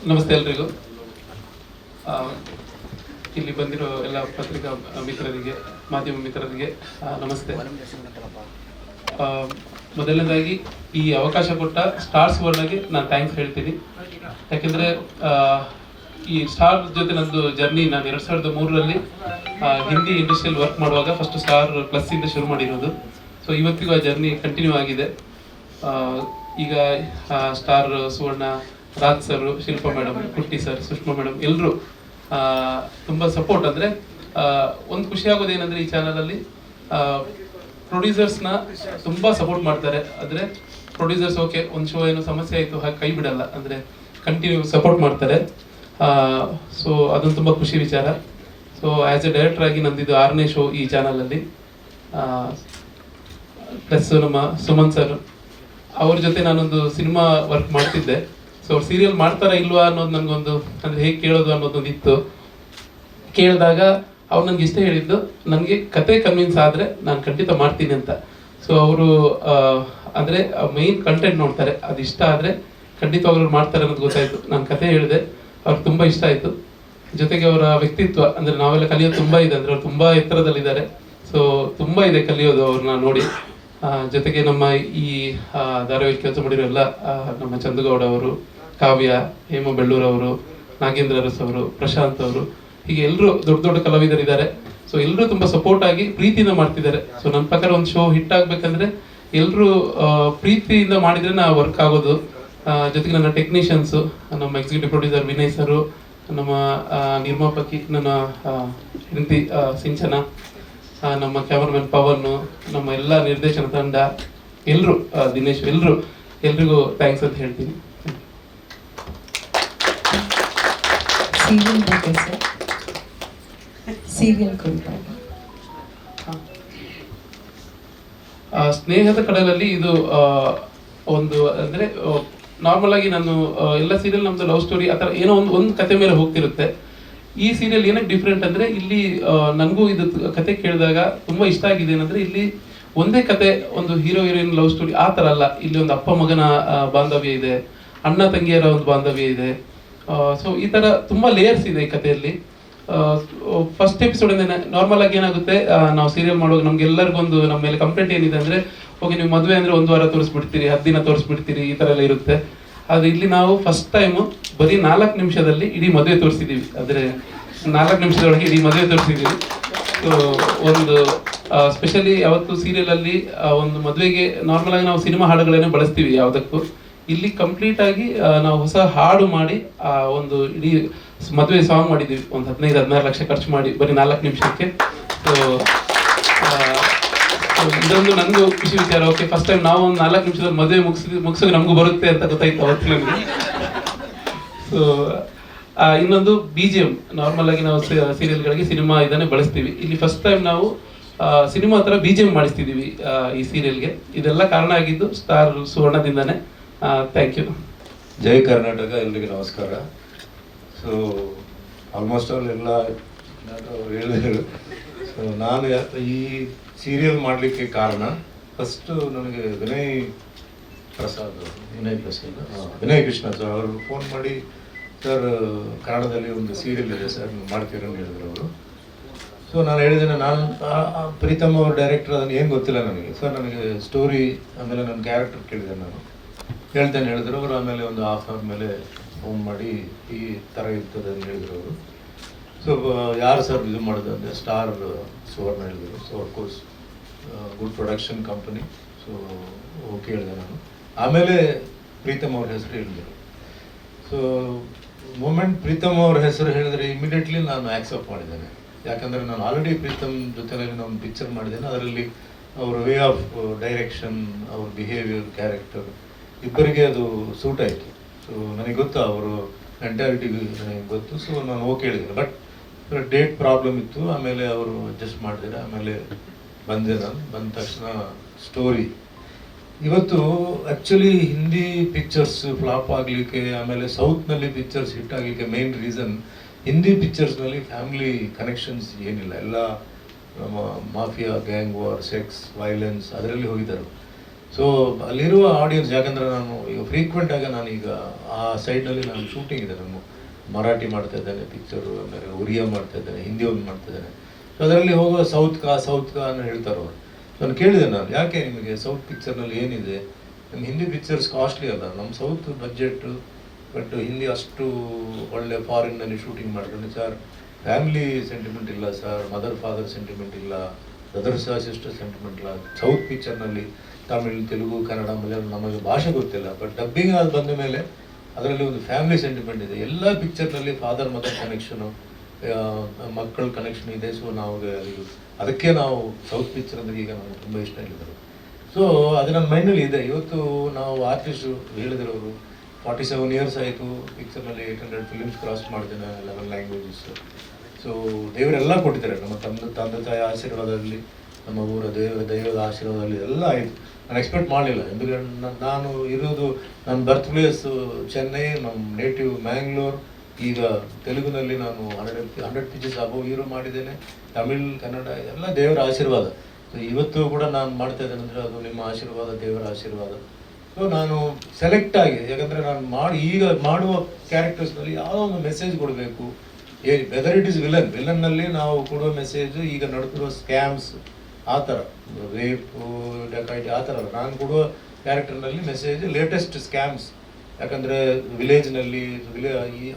ನಮಸ್ತೆ ಎಲ್ರಿಗೂ. ಇಲ್ಲಿ ಬಂದಿರೋ ಎಲ್ಲ ಪತ್ರಿಕಾ ಮಿತ್ರರಿಗೆ, ಮಾಧ್ಯಮ ಮಿತ್ರರಿಗೆ ನಮಸ್ತೆ. ಮೊದಲನೇದಾಗಿ ಈ ಅವಕಾಶ ಕೊಟ್ಟ ಸ್ಟಾರ್ಸ್ ವರ್ಲ್ಡ್ಗೆ ನಾನು ಥ್ಯಾಂಕ್ಸ್ ಹೇಳ್ತೀನಿ. ಯಾಕೆಂದರೆ ಈ ಸ್ಟಾರ್ ಜೊತೆ ನಂದು ಜರ್ನಿ ನಾನು 2003ರಲ್ಲಿ ಹಿಂದಿ ಇಂಡಸ್ಟ್ರಿಯಲ್ಲಿ ವರ್ಕ್ ಮಾಡುವಾಗ ಫಸ್ಟ್ ಸ್ಟಾರ್ ಪ್ಲಸ್ಸಿಂದ ಶುರು ಮಾಡಿರೋದು. ಸೊ ಇವತ್ತಿಗೂ ಆ ಜರ್ನಿ ಕಂಟಿನ್ಯೂ ಆಗಿದೆ. ಈಗ ಸ್ಟಾರ್ ಸುವರ್ಣ, ರಾಜ್ ಸರ್, ಶಿಲ್ಪಾ ಮೇಡಮ್, ಕುಟ್ಟಿ ಸರ್, ಸುಷ್ಮಾ ಮೇಡಮ್ ಎಲ್ಲರೂ ತುಂಬ ಸಪೋರ್ಟ್. ಅಂದರೆ ಒಂದು ಖುಷಿ ಆಗೋದೇನೆಂದರೆ ಈ ಚಾನಲಲ್ಲಿ ಪ್ರೊಡ್ಯೂಸರ್ಸ್ನ ತುಂಬ ಸಪೋರ್ಟ್ ಮಾಡ್ತಾರೆ. ಅಂದರೆ ಪ್ರೊಡ್ಯೂಸರ್ಸ್ ಓಕೆ ಒಂದು ಶೋ ಏನೋ ಸಮಸ್ಯೆ ಆಯಿತು ಹಾಗೆ ಕೈ ಬಿಡಲ್ಲ, ಅಂದರೆ ಕಂಟಿನ್ಯೂ ಸಪೋರ್ಟ್ ಮಾಡ್ತಾರೆ. ಸೊ ಅದೊಂದು ತುಂಬ ಖುಷಿ ವಿಚಾರ. ಸೊ ಆ್ಯಸ್ ಎ ಡೈರೆಕ್ಟರ್ ಆಗಿ ನಂದಿದ್ದು 6ನೇ ಶೋ ಈ ಚಾನಲಲ್ಲಿ. ಪ್ಲಸ್ ನಮ್ಮ ಸುಮನ್ ಸರ್ ಅವ್ರ ಜೊತೆ ನಾನೊಂದು ಸಿನಿಮಾ ವರ್ಕ್ ಮಾಡ್ತಿದ್ದೆ. ಸೊ ಅವ್ರು ಸೀರಿಯಲ್ ಮಾಡ್ತಾರಾ ಇಲ್ವಾ ಅನ್ನೋದು ನನಗೊಂದು, ಅಂದರೆ ಹೇಗೆ ಕೇಳೋದು ಅನ್ನೋದೊಂದು ಇತ್ತು. ಕೇಳಿದಾಗ ಅವ್ರು ನನಗೆ ಇಷ್ಟ ಹೇಳಿದ್ದು, ನನಗೆ ಕತೆ ಕನ್ವಿನ್ಸ್ ಆದರೆ ನಾನು ಖಂಡಿತ ಮಾಡ್ತೀನಿ ಅಂತ. ಸೊ ಅವರು ಅಂದರೆ ಮೈನ್ ಕಂಟೆಂಟ್ ನೋಡ್ತಾರೆ, ಅದು ಇಷ್ಟ ಆದರೆ ಖಂಡಿತವಾಗ್ಲೂ ಮಾಡ್ತಾರೆ ಅನ್ನೋದು ಗೊತ್ತಾಯಿತು. ನಾನು ಕತೆ ಹೇಳಿದೆ, ಅವ್ರಿಗೆ ತುಂಬ ಇಷ್ಟ ಆಯಿತು. ಜೊತೆಗೆ ಅವರ ವ್ಯಕ್ತಿತ್ವ, ಅಂದರೆ ನಾವೆಲ್ಲ ಕಲಿಯೋದು ತುಂಬ ಇದೆ, ಅಂದರೆ ಅವ್ರು ತುಂಬ ಎತ್ತರದಲ್ಲಿದ್ದಾರೆ. ಸೊ ತುಂಬ ಇದೆ ಕಲಿಯೋದು ಅವ್ರನ್ನ ನೋಡಿ. ಜೊತೆಗೆ ನಮ್ಮ ಈ ಧಾರಾವಾಹಿ ಕೆಲಸ ಮಾಡಿರೋ ಎಲ್ಲ ನಮ್ಮ ಚಂದುಗೌಡ ಅವರು, ಕಾವ್ಯ, ಹೇಮ ಬೆಳ್ಳೂರವರು, ನಾಗೇಂದ್ರ ಅರಸ್ ಅವರು, ಪ್ರಶಾಂತ್ ಅವರು, ಹೀಗೆ ಎಲ್ಲರೂ ದೊಡ್ಡ ದೊಡ್ಡ ಕಲಾವಿದರಿದ್ದಾರೆ. ಸೊ ಎಲ್ಲರೂ ತುಂಬ ಸಪೋರ್ಟ್ ಆಗಿ ಪ್ರೀತಿಯಿಂದ ಮಾಡ್ತಿದ್ದಾರೆ. ಸೊ ನನ್ನ ಪ್ರಕಾರ ಒಂದು ಶೋ ಹಿಟ್ ಆಗಬೇಕಂದ್ರೆ ಎಲ್ಲರೂ ಪ್ರೀತಿಯಿಂದ ಮಾಡಿದ್ರೆ ನಾ ವರ್ಕ್ ಆಗೋದು. ಜೊತೆಗೆ ನನ್ನ ಟೆಕ್ನಿಷಿಯನ್ಸು, ನಮ್ಮ ಎಕ್ಸಿಕ್ಯೂಟಿವ್ ಪ್ರೊಡ್ಯೂಸರ್ ವಿನಯ್ ಸರು, ನಮ್ಮ ನಿರ್ಮಾಪಕಿ ನನ್ನ ಹೆಂಡತಿ ಸಿಂಚನ, ನಮ್ಮ ಕ್ಯಾಮರಾಮನ್ ಪವನ್, ನಮ್ಮ ಎಲ್ಲ ನಿರ್ದೇಶನ ತಂಡ ಎಲ್ಲರೂ, ದಿನೇಶ್, ಎಲ್ರಿಗೂ ಥ್ಯಾಂಕ್ಸ್ ಅಂತ ಹೇಳ್ತೀನಿ. ಸ್ನೇಹದ ಕಡಲಲ್ಲಿ ಇದು ಒಂದು, ಅಂದರೆ ನಾರ್ಮಲ್ ಆಗಿ ನಾನು ಎಲ್ಲ ಸೀರಿಯಲ್ ನಮ್ದು ಲವ್ ಸ್ಟೋರಿ ಆ ಥರ ಏನೋ ಒಂದು ಕತೆ ಮೇಲೆ ಹೋಗ್ತಿರುತ್ತೆ. ಈ ಸೀರಿಯಲ್ ಏನಕ್ಕೆ ಡಿಫ್ರೆಂಟ್ ಅಂದರೆ ಇಲ್ಲಿ ನನಗೂ ಇದು ಕತೆ ಕೇಳಿದಾಗ ತುಂಬ ಇಷ್ಟ ಆಗಿದೆ. ಏನಂದರೆ ಇಲ್ಲಿ ಒಂದೇ ಕತೆ, ಒಂದು ಹೀರೋ ಹೀರೋಯಿನ್ ಲವ್ ಸ್ಟೋರಿ ಆ ಥರ ಅಲ್ಲ. ಇಲ್ಲಿ ಒಂದು ಅಪ್ಪ ಮಗನ ಬಾಂಧವ್ಯ ಇದೆ, ಅಣ್ಣ ತಂಗಿಯರ ಒಂದು ಬಾಂಧವ್ಯ ಇದೆ. ಸೊ ಈ ಥರ ತುಂಬ ಲೇಯರ್ಸ್ ಇದೆ ಈ ಕಥೆಯಲ್ಲಿ. ಫಸ್ಟ್ ಎಪಿಸೋಡಿಂದ ನಾರ್ಮಲ್ ಆಗಿ ಏನಾಗುತ್ತೆ, ನಾವು ಸೀರಿಯಲ್ ಮಾಡುವಾಗ ನಮ್ಗೆಲ್ಲರಿಗೊಂದು ನಮ್ಮ ಮೇಲೆ ಕಂಪ್ಲೇಂಟ್ ಏನಿದೆ ಅಂದರೆ, ಓಕೆ ನೀವು ಮದುವೆ ಅಂದರೆ 1 ವಾರ ತೋರಿಸ್ಬಿಡ್ತೀರಿ, 10 ದಿನ ತೋರಿಸ್ಬಿಡ್ತೀರಿ, ಈ ಥರ ಎಲ್ಲ ಇರುತ್ತೆ. ಆದರೆ ಇಲ್ಲಿ ನಾವು ಫಸ್ಟ್ ಟೈಮು ಬರೀ 4 ನಿಮಿಷದಲ್ಲಿ ಇಡೀ ಮದುವೆ ತೋರಿಸಿದ್ದೀವಿ. ಅಂದರೆ 4 ನಿಮಿಷದೊಳಗೆ ಇಡೀ ಮದುವೆ ತೋರಿಸಿದ್ದೀವಿ. ಸೊ ಒಂದು ಸ್ಪೆಷಲಿ ಯಾವತ್ತು ಸೀರಿಯಲಲ್ಲಿ ಒಂದು ಮದುವೆಗೆ ನಾರ್ಮಲ್ ಆಗಿ ನಾವು ಸಿನಿಮಾ ಹಾಡುಗಳನ್ನೇ ಬಳಸ್ತೀವಿ ಯಾವುದಕ್ಕೂ. ಇಲ್ಲಿ ಕಂಪ್ಲೀಟ್ ಆಗಿ ನಾವು ಹೊಸ ಹಾಡು ಮಾಡಿ ಒಂದು ಇಡೀ ಮದುವೆ ಸಾಂಗ್ ಮಾಡಿದ್ದೀವಿ. ಒಂದು 15-16 ಲಕ್ಷ ಖರ್ಚು ಮಾಡಿ ಬರೀ 4 ನಿಮಿಷಕ್ಕೆ. ಸೊ ಇದೊಂದು ನನಗೂ ಖುಷಿ ವಿಚಾರ. ಓಕೆ, ಫಸ್ಟ್ ಟೈಮ್ ನಾವು ಒಂದು 4 ನಿಮಿಷದಲ್ಲಿ ಮದುವೆ ಮುಗಿಸೋಕೆ ನಮಗೂ ಬರುತ್ತೆ ಅಂತ ಗೊತ್ತಾಯ್ತು ಅವತ್ತು ನನಗೆ. ಸೊ ಇನ್ನೊಂದು BGM, ನಾರ್ಮಲ್ ಆಗಿ ನಾವು ಸೀರಿಯಲ್ಗಳಿಗೆ ಸಿನಿಮಾ ಇದನ್ನೇ ಬಳಸ್ತೀವಿ. ಇಲ್ಲಿ ಫಸ್ಟ್ ಟೈಮ್ ನಾವು ಸಿನಿಮಾ ಥರ BGM ಮಾಡಿಸ್ತಿದ್ದೀವಿ ಈ ಸೀರಿಯಲ್ಗೆ. ಇದೆಲ್ಲ ಕಾರಣ ಆಗಿದ್ದು ಸ್ಟಾರ್ ಸುವರ್ಣದಿಂದಾನೆ. Thank you. ಜೈ ಕರ್ನಾಟಕ, ಎಲ್ರಿಗೂ ನಮಸ್ಕಾರ. ಸೊ ಆಲ್ಮೋಸ್ಟ್ ಆಲ್ ಎಲ್ಲ ಅವ್ರು ಹೇಳಿದರು. ಸೊ ನಾನು ಈ ಸೀರಿಯಲ್ ಮಾಡಲಿಕ್ಕೆ ಕಾರಣ, ಫಸ್ಟು ನನಗೆ ವಿನಯ್ ಕೃಷ್ಣ ಸರ್ ಅವರು ಫೋನ್ ಮಾಡಿ, ಸರ್ ಕನ್ನಡದಲ್ಲಿ ಒಂದು ಸೀರಿಯಲ್ ಇದೆ ಸರ್, ನೀವು ಮಾಡ್ತೀರ ಅಂತ ಹೇಳಿದ್ರು ಅವರು. ಸೊ ನಾನು ಹೇಳಿದ್ದೇನೆ, ನಾನು ಪ್ರೀತಮ್ ಅವ್ರ ಡೈರೆಕ್ಟರ್, ಅದನ್ನು ಏನು ಗೊತ್ತಿಲ್ಲ ನನಗೆ. ಸರ್ ನನಗೆ ಸ್ಟೋರಿ, ಆಮೇಲೆ ನನ್ನ ಕ್ಯಾರೆಕ್ಟರ್ ಕೇಳಿದೆ, ನಾನು ಹೇಳಿದ್ರು ಅವರು. ಆಮೇಲೆ ಒಂದು ಹಾಫ್ ಅವರ್ ಮೇಲೆ ಫೋನ್ ಮಾಡಿ ಈ ಥರ ಇರ್ತದೆ ಅಂತ ಹೇಳಿದ್ರು ಅವರು. ಸೊ ಯಾರು ಸರ್ ಇದು ಮಾಡೋದು ಅಂದರೆ ಸ್ಟಾರ್ ಸುವರ್ಣ ಹೇಳಿದರು. So of course good production company. So okay ಹೇಳಿದೆ ನಾನು. ಆಮೇಲೆ ಪ್ರೀತಮ್ ಅವ್ರ ಹೆಸರು ಹೇಳಿದರು. ಸೊ ಮೂಮೆಂಟ್ ಪ್ರೀತಮ್ ಅವ್ರ ಹೆಸರು ಹೇಳಿದರೆ ಇಮಿಡಿಯೇಟ್ಲಿ ನಾನು ಆಕ್ಸೆಪ್ಟ್ ಮಾಡಿದ್ದೇನೆ. ಯಾಕಂದರೆ ನಾನು ಆಲ್ರೆಡಿ ಪ್ರೀತಮ್ ಜೊತೆಯಲ್ಲಿ ನಾನು ಪಿಕ್ಚರ್ ಮಾಡಿದ್ದೇನೆ. ಅದರಲ್ಲಿ ಅವ್ರ ವೇ ಆಫ್ ಡೈರೆಕ್ಷನ್, ಅವ್ರ ಬಿಹೇವಿಯರ್, ಕ್ಯಾರೆಕ್ಟರ್ ಇಬ್ಬರಿಗೆ ಅದು ಸೂಟ್ ಆಯಿತು. ಸೊ ನನಗೆ ಗೊತ್ತು ಅವರು ಮೆಂಟಾಲಿಟಿ ನನಗೆ ಗೊತ್ತು. ಸೊ ನಾನು ಓಕೆ ಹೇಳಿದ್ದೇನೆ. ಬಟ್ ಡೇಟ್ ಪ್ರಾಬ್ಲಮ್ ಇತ್ತು. ಆಮೇಲೆ ಅವರು ಅಡ್ಜಸ್ಟ್ ಮಾಡಿದ್ದಾರೆ. ಆಮೇಲೆ ಬಂದೆ. ನಾನು ಬಂದ ತಕ್ಷಣ ಸ್ಟೋರಿ ಇವತ್ತು ಆ್ಯಕ್ಚುಲಿ ಹಿಂದಿ ಪಿಕ್ಚರ್ಸ್ ಫ್ಲಾಪ್ ಆಗಲಿಕ್ಕೆ, ಆಮೇಲೆ ಸೌತ್ನಲ್ಲಿ ಪಿಕ್ಚರ್ಸ್ ಹಿಟ್ ಆಗಲಿಕ್ಕೆ ಮೇನ್ ರೀಸನ್, ಹಿಂದಿ ಪಿಕ್ಚರ್ಸ್ನಲ್ಲಿ ಫ್ಯಾಮಿಲಿ ಕನೆಕ್ಷನ್ಸ್ ಏನಿಲ್ಲ. ಎಲ್ಲ mafia, gang war, sex, violence ಅದರಲ್ಲಿ ಹೋಗಿದ್ದಾರೆ. ಸೊ ಅಲ್ಲಿರುವ ಆಡಿಯನ್ಸ್, ಯಾಕಂದರೆ ನಾನು ಈಗ ಫ್ರೀಕ್ವೆಂಟಾಗಿ ನಾನೀಗ ಆ ಸೈಡ್ನಲ್ಲಿ ನಾನು ಶೂಟಿಂಗ್ ಇದೆ, ನಾನು ಮರಾಠಿ ಮಾಡ್ತಾ ಇದ್ದೇನೆ ಪಿಕ್ಚರು, ಆಮೇಲೆ ಒರಿಯಾ ಮಾಡ್ತಾ ಇದ್ದೇನೆ, ಹಿಂದಿ ಒಂದು ಮಾಡ್ತಾ ಇದ್ದೇನೆ. ಸೊ ಅದರಲ್ಲಿ ಹೋಗುವ ಸೌತ್ ಕಾ ಅನ್ನೋ ಹೇಳ್ತಾರೆ ಅವರು. ನಾನು ಕೇಳಿದೆ, ನಾನು ಯಾಕೆ ನಿಮಗೆ ಸೌತ್ ಪಿಕ್ಚರ್ನಲ್ಲಿ ಏನಿದೆ, ನಮ್ಮ ಹಿಂದಿ ಪಿಕ್ಚರ್ಸ್ ಕಾಸ್ಟ್ಲಿ ಅಲ್ಲ, ನಮ್ಮ ಸೌತ್ ಬಡ್ಜೆಟ್ಟು, ಬಟ್ ಹಿಂದಿ ಅಷ್ಟು ಒಳ್ಳೆ ಫಾರಿನ್ನಲ್ಲಿ ಶೂಟಿಂಗ್ ಮಾಡ್ಕೊಂಡು ಸರ್ ಫ್ಯಾಮಿಲಿ ಸೆಂಟಿಮೆಂಟ್ ಇಲ್ಲ ಸರ್, ಮದರ್ ಫಾದರ್ ಸೆಂಟಿಮೆಂಟ್ ಇಲ್ಲ, ಬ್ರದರ್ಸ್ ಸಿಸ್ಟರ್ ಸೆಂಟಿಮೆಂಟ್ ಇಲ್ಲ. ಸೌತ್ ಪಿಕ್ಚರ್ನಲ್ಲಿ ತಮಿಳ್, ತೆಲುಗು, ಕನ್ನಡ, ಮಲಯಾಳಂ ನಮಗೆ ಭಾಷೆ ಗೊತ್ತಿಲ್ಲ, ಬಟ್ ಡಬ್ಬಿಂಗ್ ಅದು ಬಂದ ಮೇಲೆ ಅದರಲ್ಲಿ ಒಂದು ಫ್ಯಾಮಿಲಿ ಸೆಂಟಿಮೆಂಟ್ ಇದೆ. ಎಲ್ಲ ಪಿಕ್ಚರ್ನಲ್ಲಿ ಫಾದರ್ ಮದರ್ ಕನೆಕ್ಷನು, ಮಕ್ಕಳ ಕನೆಕ್ಷನ್ ಇದೆ. ಸೊ ನಾವು ಅದಕ್ಕೆ ನಾವು ಸೌತ್ ಪಿಕ್ಚರ್ ಅಂದರೆ ಈಗ ನಮಗೆ ತುಂಬ ಇಷ್ಟ ಇಲ್ಲಿದ್ದರು. ಸೊ ಅದು ನನ್ನ ಮೈಂಡಲ್ಲಿ ಇದೆ. ಇವತ್ತು ನಾವು ಆರ್ಟಿಸ್ಟು ಹೇಳಿದಿರೋರು 47 ಇಯರ್ಸ್ ಆಯಿತು ಪಿಕ್ಚರ್ನಲ್ಲಿ, 800 ಫಿಲಿಮ್ಸ್ ಕ್ರಾಸ್ ಮಾಡಿದ್ದೇನೆ, 11 ಲ್ಯಾಂಗ್ವೇಜಸ್. ಸೊ ದೇವರೆಲ್ಲ ಕೊಟ್ಟಿದ್ದಾರೆ, ನಮ್ಮ ತಂದೆ ತಾಯಿ ಆಶೀರ್ವಾದದಲ್ಲಿ, ನಮ್ಮ ಊರ ದೈವದ ಆಶೀರ್ವಾದದಲ್ಲಿ ಎಲ್ಲ ಆಯಿತು. ನಾನು ಎಕ್ಸ್ಪೆಕ್ಟ್ ಮಾಡಲಿಲ್ಲ, ఎందుకంటే ನಾನು ಇರೋದು, ನನ್ನ ಬರ್ತ್ ಪ್ಲೇಸು ಚೆನ್ನೈ, ನಮ್ಮ ನೇಟಿವ್ ಮ್ಯಾಂಗ್ಳೂರ್. ಈಗ ತೆಲುಗುನಲ್ಲಿ ನಾನು 100 ಪಿಕ್ಚರ್ಸ್ ಅಬೌವ್ ಹೀರೋ ಮಾಡಿದ್ದೇನೆ, ತಮಿಳ್, ಕನ್ನಡ ಎಲ್ಲ ದೇವರ ಆಶೀರ್ವಾದ. ಸೊ ಇವತ್ತು ಕೂಡ ನಾನು ಮಾಡ್ತಾ ಇದ್ದೇನೆ ಅಂದರೆ ಅದು ನಿಮ್ಮ ಆಶೀರ್ವಾದ, ದೇವರ ಆಶೀರ್ವಾದ. ಸೊ ನಾನು ಸೆಲೆಕ್ಟ್ ಆಗಿ, ಯಾಕಂದರೆ ನಾನು ಈಗ ಮಾಡುವ ಕ್ಯಾರೆಕ್ಟರ್ಸ್ನಲ್ಲಿ ಯಾವುದೋ ಒಂದು ಮೆಸೇಜ್ ಕೊಡಬೇಕು. ವೆದರ್ ಇಟ್ ಇಸ್ ವಿಲನ್ನಲ್ಲಿ ನಾವು ಕೊಡುವ ಮೆಸೇಜು, ಈಗ ನಡ್ತಿರೋ ಸ್ಕ್ಯಾಮ್ಸ್ ಆ ಥರ, ರೇಪು, ಡಕಾಯಿಟಿ ಆ ಥರ ಅಲ್ಲ. ನಾನು ಕೊಡುವ ಕ್ಯಾರೆಕ್ಟರ್ನಲ್ಲಿ ಮೆಸೇಜ್ ಲೇಟೆಸ್ಟ್ ಸ್ಕ್ಯಾಮ್ಸ್, ಯಾಕಂದರೆ ವಿಲೇಜ್ನಲ್ಲಿ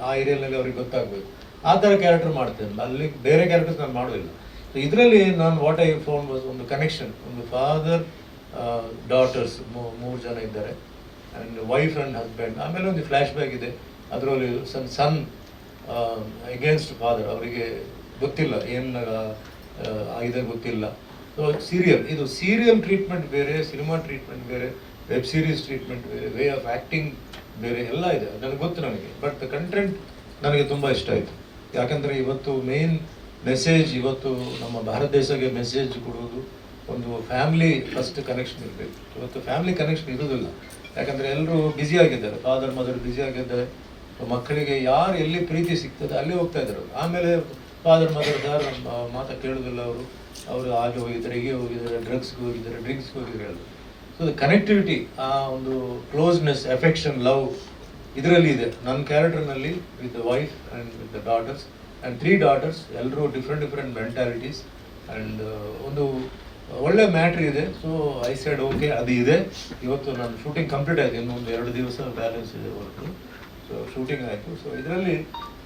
ಆ ಏರಿಯಾದಲ್ಲಿ ಅವ್ರಿಗೆ ಗೊತ್ತಾಗಬೇಕು, ಆ ಥರ ಕ್ಯಾರೆಕ್ಟರ್ ಮಾಡ್ತೇನೆ. ಅಲ್ಲಿ ಬೇರೆ ಕ್ಯಾರೆಕ್ಟರ್ಸ್ ನಾನು ಮಾಡೋದಿಲ್ಲ. ಸೊ ಇದರಲ್ಲಿ ನಾನು ವಾಟ್ ಐ ಫೌಂಡ್ ವಾಸ್ ಒಂದು ಕನೆಕ್ಷನ್, ಒಂದು ಫಾದರ್ ಡಾಟರ್ಸ್ 3 ಜನ ಇದ್ದಾರೆ, ಆ್ಯಂಡ್ ವೈಫ್ ಆ್ಯಂಡ್ ಹಸ್ಬೆಂಡ್. ಆಮೇಲೆ ಒಂದು ಫ್ಲ್ಯಾಶ್ ಬ್ಯಾಕ್ ಇದೆ, ಅದರಲ್ಲಿ ಸನ್ ಅಗೇನ್ಸ್ಟ್ ಫಾದರ್, ಅವರಿಗೆ ಗೊತ್ತಿಲ್ಲ ಏನು ಆಗಿದೆ ಗೊತ್ತಿಲ್ಲ. ಸೊ ಇದು ಸೀರಿಯಲ್ ಟ್ರೀಟ್ಮೆಂಟ್ ಬೇರೆ, ಸಿನಿಮಾ ಟ್ರೀಟ್ಮೆಂಟ್ ಬೇರೆ, ವೆಬ್ ಸೀರೀಸ್ ಟ್ರೀಟ್ಮೆಂಟ್ ಬೇರೆ, ವೇ ಆಫ್ ಆ್ಯಕ್ಟಿಂಗ್ ಬೇರೆ, ಎಲ್ಲ ಇದೆ. ನನಗೆ ಗೊತ್ತು ನನಗೆ, ಬಟ್ ಕಂಟೆಂಟ್ ನನಗೆ ತುಂಬ ಇಷ್ಟ ಆಯಿತು. ಯಾಕಂದರೆ ಇವತ್ತು ಮೇನ್ ಮೆಸೇಜ್, ಇವತ್ತು ನಮ್ಮ ಭಾರತ ದೇಶಕ್ಕೆ ಮೆಸೇಜ್ ಕೊಡುವುದು ಒಂದು ಫ್ಯಾಮಿಲಿ ಫಸ್ಟ್ ಕನೆಕ್ಷನ್ ಇರಬೇಕು. ಇವತ್ತು ಫ್ಯಾಮಿಲಿ ಕನೆಕ್ಷನ್ ಇರೋದಿಲ್ಲ, ಯಾಕಂದರೆ ಎಲ್ಲರೂ ಬ್ಯುಸಿ ಆಗಿದ್ದಾರೆ, ಫಾದರ್ ಮದರ್ ಬ್ಯುಸಿ ಆಗಿದ್ದಾರೆ. ಮಕ್ಕಳಿಗೆ ಯಾರು ಎಲ್ಲಿ ಪ್ರೀತಿ ಸಿಗ್ತದೆ ಅಲ್ಲಿ ಹೋಗ್ತಾ ಇದ್ದಾರೆ. ಆಮೇಲೆ ಫಾದರ್ ಮದರ್ ಸರ್ ಮಾತಾ ಕೇಳೋದಿಲ್ಲ, ಅವರು ಹಾಗೆ ಹೋಗಿದ್ದಾರೆ, ಹೀಗೆ ಹೋಗಿದ್ದಾರೆ, ಡ್ರಗ್ಸ್ಗೆ ಹೋಗಿದ್ದಾರೆ ಎಲ್ಲ. ಸೊ ದ ಕನೆಕ್ಟಿವಿಟಿ, ಆ ಒಂದು ಕ್ಲೋಸ್ನೆಸ್, ಎಫೆಕ್ಷನ್, ಲವ್ ಇದರಲ್ಲಿ ಇದೆ ನನ್ನ ಕ್ಯಾರೆಕ್ಟರ್ನಲ್ಲಿ. With the wife and with the daughters and 3 daughters, ಎಲ್ಲರೂ ಡಿಫ್ರೆಂಟ್ ಮೆಂಟಾಲಿಟೀಸ್, ಆ್ಯಂಡ್ ಒಂದು ಒಳ್ಳೆ ಮ್ಯಾಟ್ರ್ ಇದೆ. ಸೊ ಐ ಸೈಡ್ ಓಕೆ, ಅದು ಇದೆ. ಇವತ್ತು ನಾನು ಶೂಟಿಂಗ್ ಕಂಪ್ಲೀಟ್ ಆಯಿತು, ಇನ್ನೊಂದು 2 ದಿವಸ ಬ್ಯಾಲೆನ್ಸ್ ಇದೆ ವರ್ಕು. ಸೊ ಶೂಟಿಂಗ್ ಆಯಿತು. ಸೊ ಇದರಲ್ಲಿ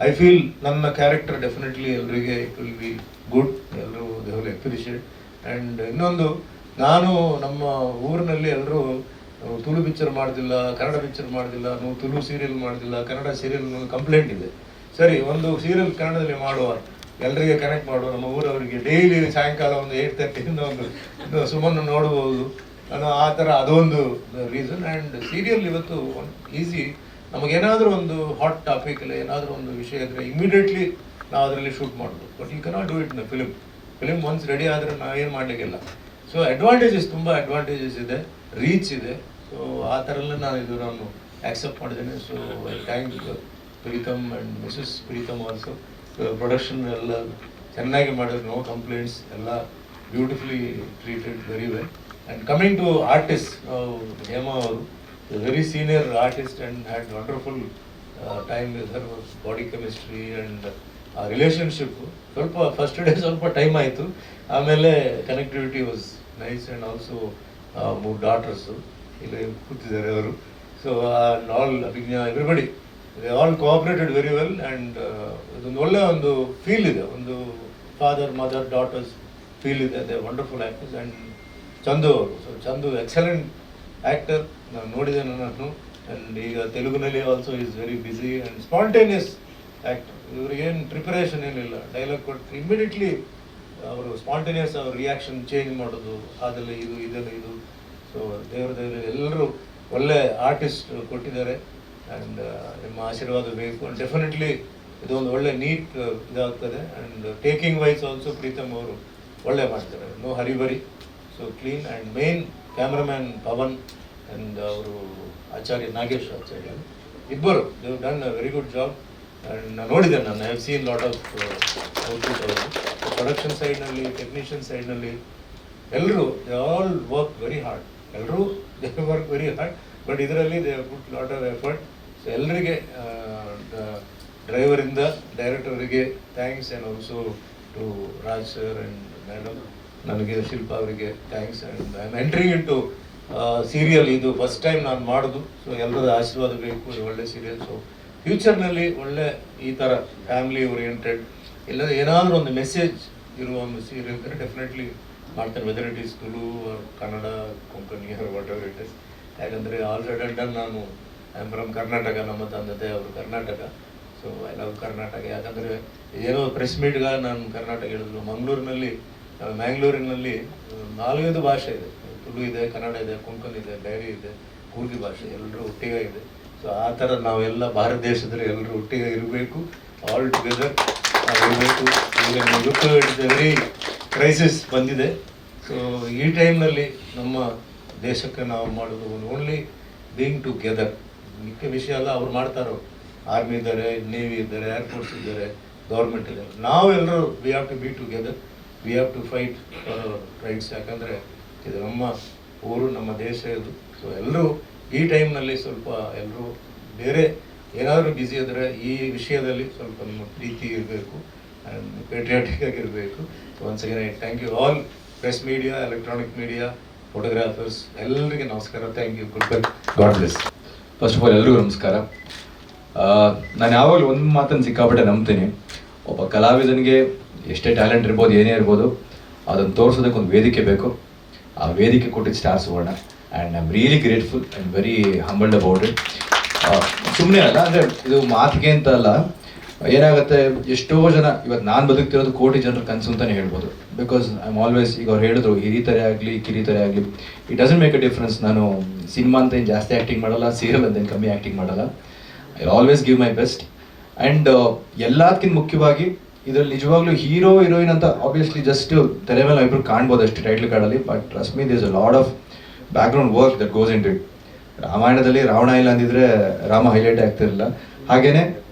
ಐ ಫೀಲ್ ನನ್ನ ಕ್ಯಾರೆಕ್ಟರ್ ಡೆಫಿನೆಟ್ಲಿ ಎಲ್ಲರಿಗೆ ಇಟ್ ವಿಲ್ ಬಿ ಗುಡ್, ಎಲ್ಲರೂ ದೇ ವಿಲ್ ಅಪ್ರಿಷಿಯೇಟ್. ಆ್ಯಂಡ್ ಇನ್ನೊಂದು, ನಾನು ನಮ್ಮ ಊರಿನಲ್ಲಿ ಎಲ್ಲರೂ ತುಳು ಪಿಕ್ಚರ್ ಮಾಡ್ದಿಲ್ಲ, ಕನ್ನಡ ಪಿಕ್ಚರ್ ಮಾಡ್ದಿಲ್ಲ, ನೀವು ತುಳು ಸೀರಿಯಲ್ ಮಾಡ್ದಿಲ್ಲ, ಕನ್ನಡ ಸೀರಿಯಲ್ ಕಂಪ್ಲೇಂಟ್ ಇದೆ. ಸರಿ, ಒಂದು ಸೀರಿಯಲ್ ಕನ್ನಡದಲ್ಲಿ ಮಾಡುವ, ಎಲ್ಲರಿಗೆ ಕನೆಕ್ಟ್ ಮಾಡುವ, ನಮ್ಮ ಊರವರಿಗೆ ಡೈಲಿ ಸಾಯಂಕಾಲ ಒಂದು 8:30 ಒಂದು ಸುಮ್ಮನೆ ನೋಡ್ಬೋದು ಅನ್ನೋ ಆ ಥರ ಅದೊಂದು ರೀಸನ್. ಆ್ಯಂಡ್ ಸೀರಿಯಲ್ ಇವತ್ತು ಈಸಿ, ನಮಗೇನಾದರೂ ಒಂದು ಹಾಟ್ ಟಾಪಿಕ್ ಇಲ್ಲ, ಏನಾದರೂ ಒಂದು ವಿಷಯ ಇದ್ದರೆ ಇಮಿಡಿಯೇಟ್ಲಿ ನಾವು ಅದರಲ್ಲಿ ಶೂಟ್ ಮಾಡ್ಬೋದು. But you cannot do it in film once ready ಆದರೆ ನಾವೇನು ಮಾಡಲಿಕ್ಕಿಲ್ಲ. ಸೊ ತುಂಬ ಅಡ್ವಾಂಟೇಜಸ್ ಇದೆ, ರೀಚ್ ಇದೆ. ಸೊ ಆ ಥರ ಎಲ್ಲ ನಾನು ಆ್ಯಕ್ಸೆಪ್ಟ್ ಮಾಡಿದ್ದೇನೆ. So I thank Preetham and Mrs Preetham also. Production ಎಲ್ಲ ಚೆನ್ನಾಗಿ ಮಾಡಿದ್ರು, ನೋ ಕಂಪ್ಲೇಂಟ್ಸ್, ಎಲ್ಲ beautifully treated, very well. And coming to artist, Hema ಅವರು very senior artist and had wonderful time with her, body chemistry and ಆ ರಿಲೇಷನ್ಶಿಪ್ಪು ಸ್ವಲ್ಪ first day ಸ್ವಲ್ಪ time ಆಯಿತು, ಆಮೇಲೆ connectivity was nice. And also 3 ಡಾಟರ್ಸು ಇಲ್ಲಿ ಕೂತಿದ್ದಾರೆ ಅವರು. So all Abhijna, everybody, they all ಕೋಆಪ್ರೇಟೆಡ್ very well. And ಇದೊಂದು ಒಳ್ಳೆ ಒಂದು ಫೀಲ್ ಇದೆ, ಒಂದು ಫಾದರ್ ಮದರ್ ಡಾಟರ್ಸ್ ಫೀಲ್ ಇದೆ. They wonderful actors. And Chandu ಅವರು, ಸೊ ಚಂದು ಎಕ್ಸಲೆಂಟ್ ಆ್ಯಕ್ಟರ್, ನಾನು ನೋಡಿದೆ ನನ್ನನ್ನು. ಆ್ಯಂಡ್ ಈಗ ತೆಲುಗುನಲ್ಲಿ also is very busy and spontaneous actor. ಇವ್ರಿಗೇನು ಪ್ರಿಪರೇಷನ್ ಏನಿಲ್ಲ, ಡೈಲಾಗ್ ಕೊಟ್ಟು ಇಮಿಡಿಯೇಟ್ಲಿ ಅವರು ಸ್ಪಾಂಟೇನಿಯಸ್ ಅವ್ರ ರಿಯಾಕ್ಷನ್ ಚೇಂಜ್ ಮಾಡೋದು, ಅದೆಲ್ಲ ಇದು. ಸೊ ದೇವರ ಎಲ್ಲರೂ ಒಳ್ಳೆ ಆರ್ಟಿಸ್ಟ್ ಕೊಟ್ಟಿದ್ದಾರೆ. ಆ್ಯಂಡ್ ನಿಮ್ಮ ಆಶೀರ್ವಾದ ಬೇಕು. ಆ್ಯಂಡ್ ಡೆಫಿನೆಟ್ಲಿ ಇದೊಂದು ಒಳ್ಳೆ ನೀಟ್ ಇದಾಗ್ತದೆ. And taking wise also Preetham ಅವರು ಒಳ್ಳೆ ಮಾಡ್ತಾರೆ, no hurry burry, so clean. And main cameraman Pavan and ಅವರು ನಾಗೇಶ್ ಆಚಾರ್ಯ, ಇಬ್ಬರು they done a very good job. And ನಾನು ನೋಡಿದ್ದೇನೆ, ನಾನು have seen lot of output ಅವರು. ಪ್ರೊಡಕ್ಷನ್ ಸೈಡ್ನಲ್ಲಿ, ಟೆಕ್ನಿಷಿಯನ್ ಸೈಡ್ನಲ್ಲಿ ಎಲ್ಲರೂ they all work very hard. ಎಲ್ಲರೂ they work very hard, but ಇದರಲ್ಲಿ they put lot of effort. So ಎಲ್ಲರಿಗೆ ಡ್ರೈವರಿಂದ ಡೈರೆಕ್ಟರಿಗೆ thanks, and also to Raj sir and madam, ನನಗೆ ಶಿಲ್ಪಾ ಅವರಿಗೆ thanks. And I am entering into serial, ಇದು first time ನಾನು ಮಾಡೋದು. ಸೊ ಎಲ್ಲರ ಆಶೀರ್ವಾದ ಬೇಕು, ಇದು ಒಳ್ಳೆ ಸೀರಿಯಲ್. ಸೊ ಫ್ಯೂಚರ್ನಲ್ಲಿ ಒಳ್ಳೆ ಈ ಥರ ಫ್ಯಾಮಿಲಿ ಓರಿಯೆಂಟೆಡ್ ಇಲ್ಲ ಏನಾದರೂ ಒಂದು ಮೆಸೇಜ್ ಇರುವ ಒಂದು ಸೀರಿಯಲ್ ಇದ್ದರೆ ಡೆಫಿನೆಟ್ಲಿ ಮಾಡ್ತೇನೆ, whether it is Tulu Kannada Konkani what ever it is. ಯಾಕಂದರೆ ಆಲ್ ಸೈಡ್ ಅಂಡ್ ಡನ್ ನಾನು ಐ ಆಮ್ ಫ್ರಮ್ ಕರ್ನಾಟಕ, ನಮ್ಮ ತಂದೆ ಅವರು Karnataka. So I love Karnataka. ಯಾಕಂದರೆ ಏನೋ ಪ್ರೆಸ್ ಮೀಟ್ಗೆ ನಾನು ಕರ್ನಾಟಕ ಹೇಳಿದ್ರು. ಮ್ಯಾಂಗ್ಳೂರಿನಲ್ಲಿ 4-5 ಭಾಷೆ ಇದೆ, ತುಳು ಇದೆ, ಕನ್ನಡ ಇದೆ, ಕೊಂಕಣಿ ಇದೆ, ಬ್ಯಾರಿ ಇದೆ, ಕೂರ್ಗಿ ಭಾಷೆ, ಎಲ್ಲರೂ ಒಟ್ಟಿಗೆ ಇದೆ. ಸೊ ಆ ಥರ ನಾವೆಲ್ಲ ಭಾರತ ದೇಶದಲ್ಲಿ ಎಲ್ಲರೂ ಒಟ್ಟಿಗೆ ಇರಬೇಕು, ಆಲ್ ಟುಗೆದರ್ ಇರಬೇಕು. ಈಗ ಇಟ್ಸ್ ವೆರಿ ಕ್ರೈಸಿಸ್ ಬಂದಿದೆ. ಸೊ ಈ ಟೈಮ್ನಲ್ಲಿ ನಮ್ಮ ದೇಶಕ್ಕೆ ನಾವು ಮಾಡೋದು ಓನ್ಲಿ ಬೀಯಿಂಗ್ ಟುಗೆದರ್. ಮುಖ್ಯ ವಿಷಯ ಅಲ್ಲ, ಅವ್ರು ಮಾಡ್ತಾರೋ, ಆರ್ಮಿ ಇದ್ದಾರೆ, ನೇವಿ ಇದ್ದಾರೆ, ಏರ್ಫೋರ್ಸ್ ಇದ್ದಾರೆ, ಗೌರ್ಮೆಂಟ್ ಇದ್ದಾರೆ, ನಾವೆಲ್ಲರೂ we have to be together, we have to fight rights. ಯಾಕಂದರೆ ಇದು ನಮ್ಮ ಊರು, ನಮ್ಮ ದೇಶ ಇದು. ಸೊ ಎಲ್ಲರೂ ಈ ಟೈಮ್ನಲ್ಲಿ ಸ್ವಲ್ಪ ಎಲ್ಲರೂ ಬೇರೆ ಏನಾದರೂ ಬ್ಯುಸಿ ಇದ್ದರೆ ಈ ವಿಷಯದಲ್ಲಿ ಸ್ವಲ್ಪ ನಮ್ಮ ಪ್ರೀತಿ ಇರಬೇಕು ಆ್ಯಂಡ್ ಪೇಟ್ರಿಯಾಟಿಕ್ ಆಗಿರಬೇಕು. So once again I thank you all press media, electronic media, photographers, ಎಲ್ಲರಿಗೆ ನಮಸ್ಕಾರ. Thank you. Goodbye, God bless. First of all ಎಲ್ರಿಗೂ ನಮಸ್ಕಾರ. ನಾನು ಯಾವಾಗಲೂ ಒಂದು ಮಾತನ್ನು ಸಿಕ್ಕಾಪಟ್ಟೆ ನಂಬ್ತೀನಿ, ಒಬ್ಬ ಕಲಾವಿದನಿಗೆ ಎಷ್ಟೇ ಟ್ಯಾಲೆಂಟ್ ಇರ್ಬೋದು, ಏನೇ ಇರ್ಬೋದು, ಅದನ್ನು ತೋರಿಸೋದಕ್ಕೆ ಒಂದು ವೇದಿಕೆ ಬೇಕು. ಆ ವೇದಿಕೆ ಕೊಟ್ಟಿದ್ದು star Suvarna, and I am really grateful and very humbled about it. ಸುಮ್ಮನೆ ಅಲ್ಲ, ಅಂದರೆ ಇದು ಮಾತಿಗೆ ಅಂತ ಅಲ್ಲ, ಏನಾಗುತ್ತೆ, ಎಷ್ಟೋ ಜನ ಇವತ್ತು ನಾನು ಬದುಕ್ತಿರೋದು ಕೋಟಿ ಜನರ ಕನಸು ಅಂತಲೇ ಹೇಳ್ಬೋದು. ಬಿಕಾಸ್ ಐ ಆಮ್ ಆಲ್ವೇಸ್, ಈಗ ಅವ್ರು ಹೇಳಿದ್ರು ಹಿರಿತರೆ ಆಗಲಿ ಕಿರಿತರೆ ಆಗಲಿ, it doesn't make a difference. ನಾನು ಸಿನಿಮಾ ಅಂತ ಏನು ಜಾಸ್ತಿ ಆ್ಯಕ್ಟಿಂಗ್ ಮಾಡಲ್ಲ, ಸೀರಿಯಲ್ ಅಂತ ಏನು ಕಮ್ಮಿ ಆ್ಯಕ್ಟಿಂಗ್ ಮಾಡಲ್ಲ. I always give my best. And ಎಲ್ಲದಕ್ಕಿಂತ ಮುಖ್ಯವಾಗಿ ಇದರಲ್ಲಿ ನಿಜವಾಗ್ಲೂ ಹೀರೋ ಹೀರೋಯಿನ್ ಅಂತ ಆಬ್ವಿಯಸ್ಲಿ ಜಸ್ಟ್ ತೆರೆ ಮೇಲೆ ಇಬ್ಬರು ಕಾಣ್ಬೋದು ಅಷ್ಟು ಟೈಟ್ಲ್ ಕಾರ್ಡಲ್ಲಿ, but trust me there is a lot of background work that goes into it. ರಾಮಾಯಣದಲ್ಲಿ ರಾವಣ ಇಲ್ಲ ಅಂದಿದ್ರೆ ರಾಮ ಹೈಲೈಟ್ ಆಗ್ತಿರಲಿಲ್ಲ. ಹಾಗೆಯೇ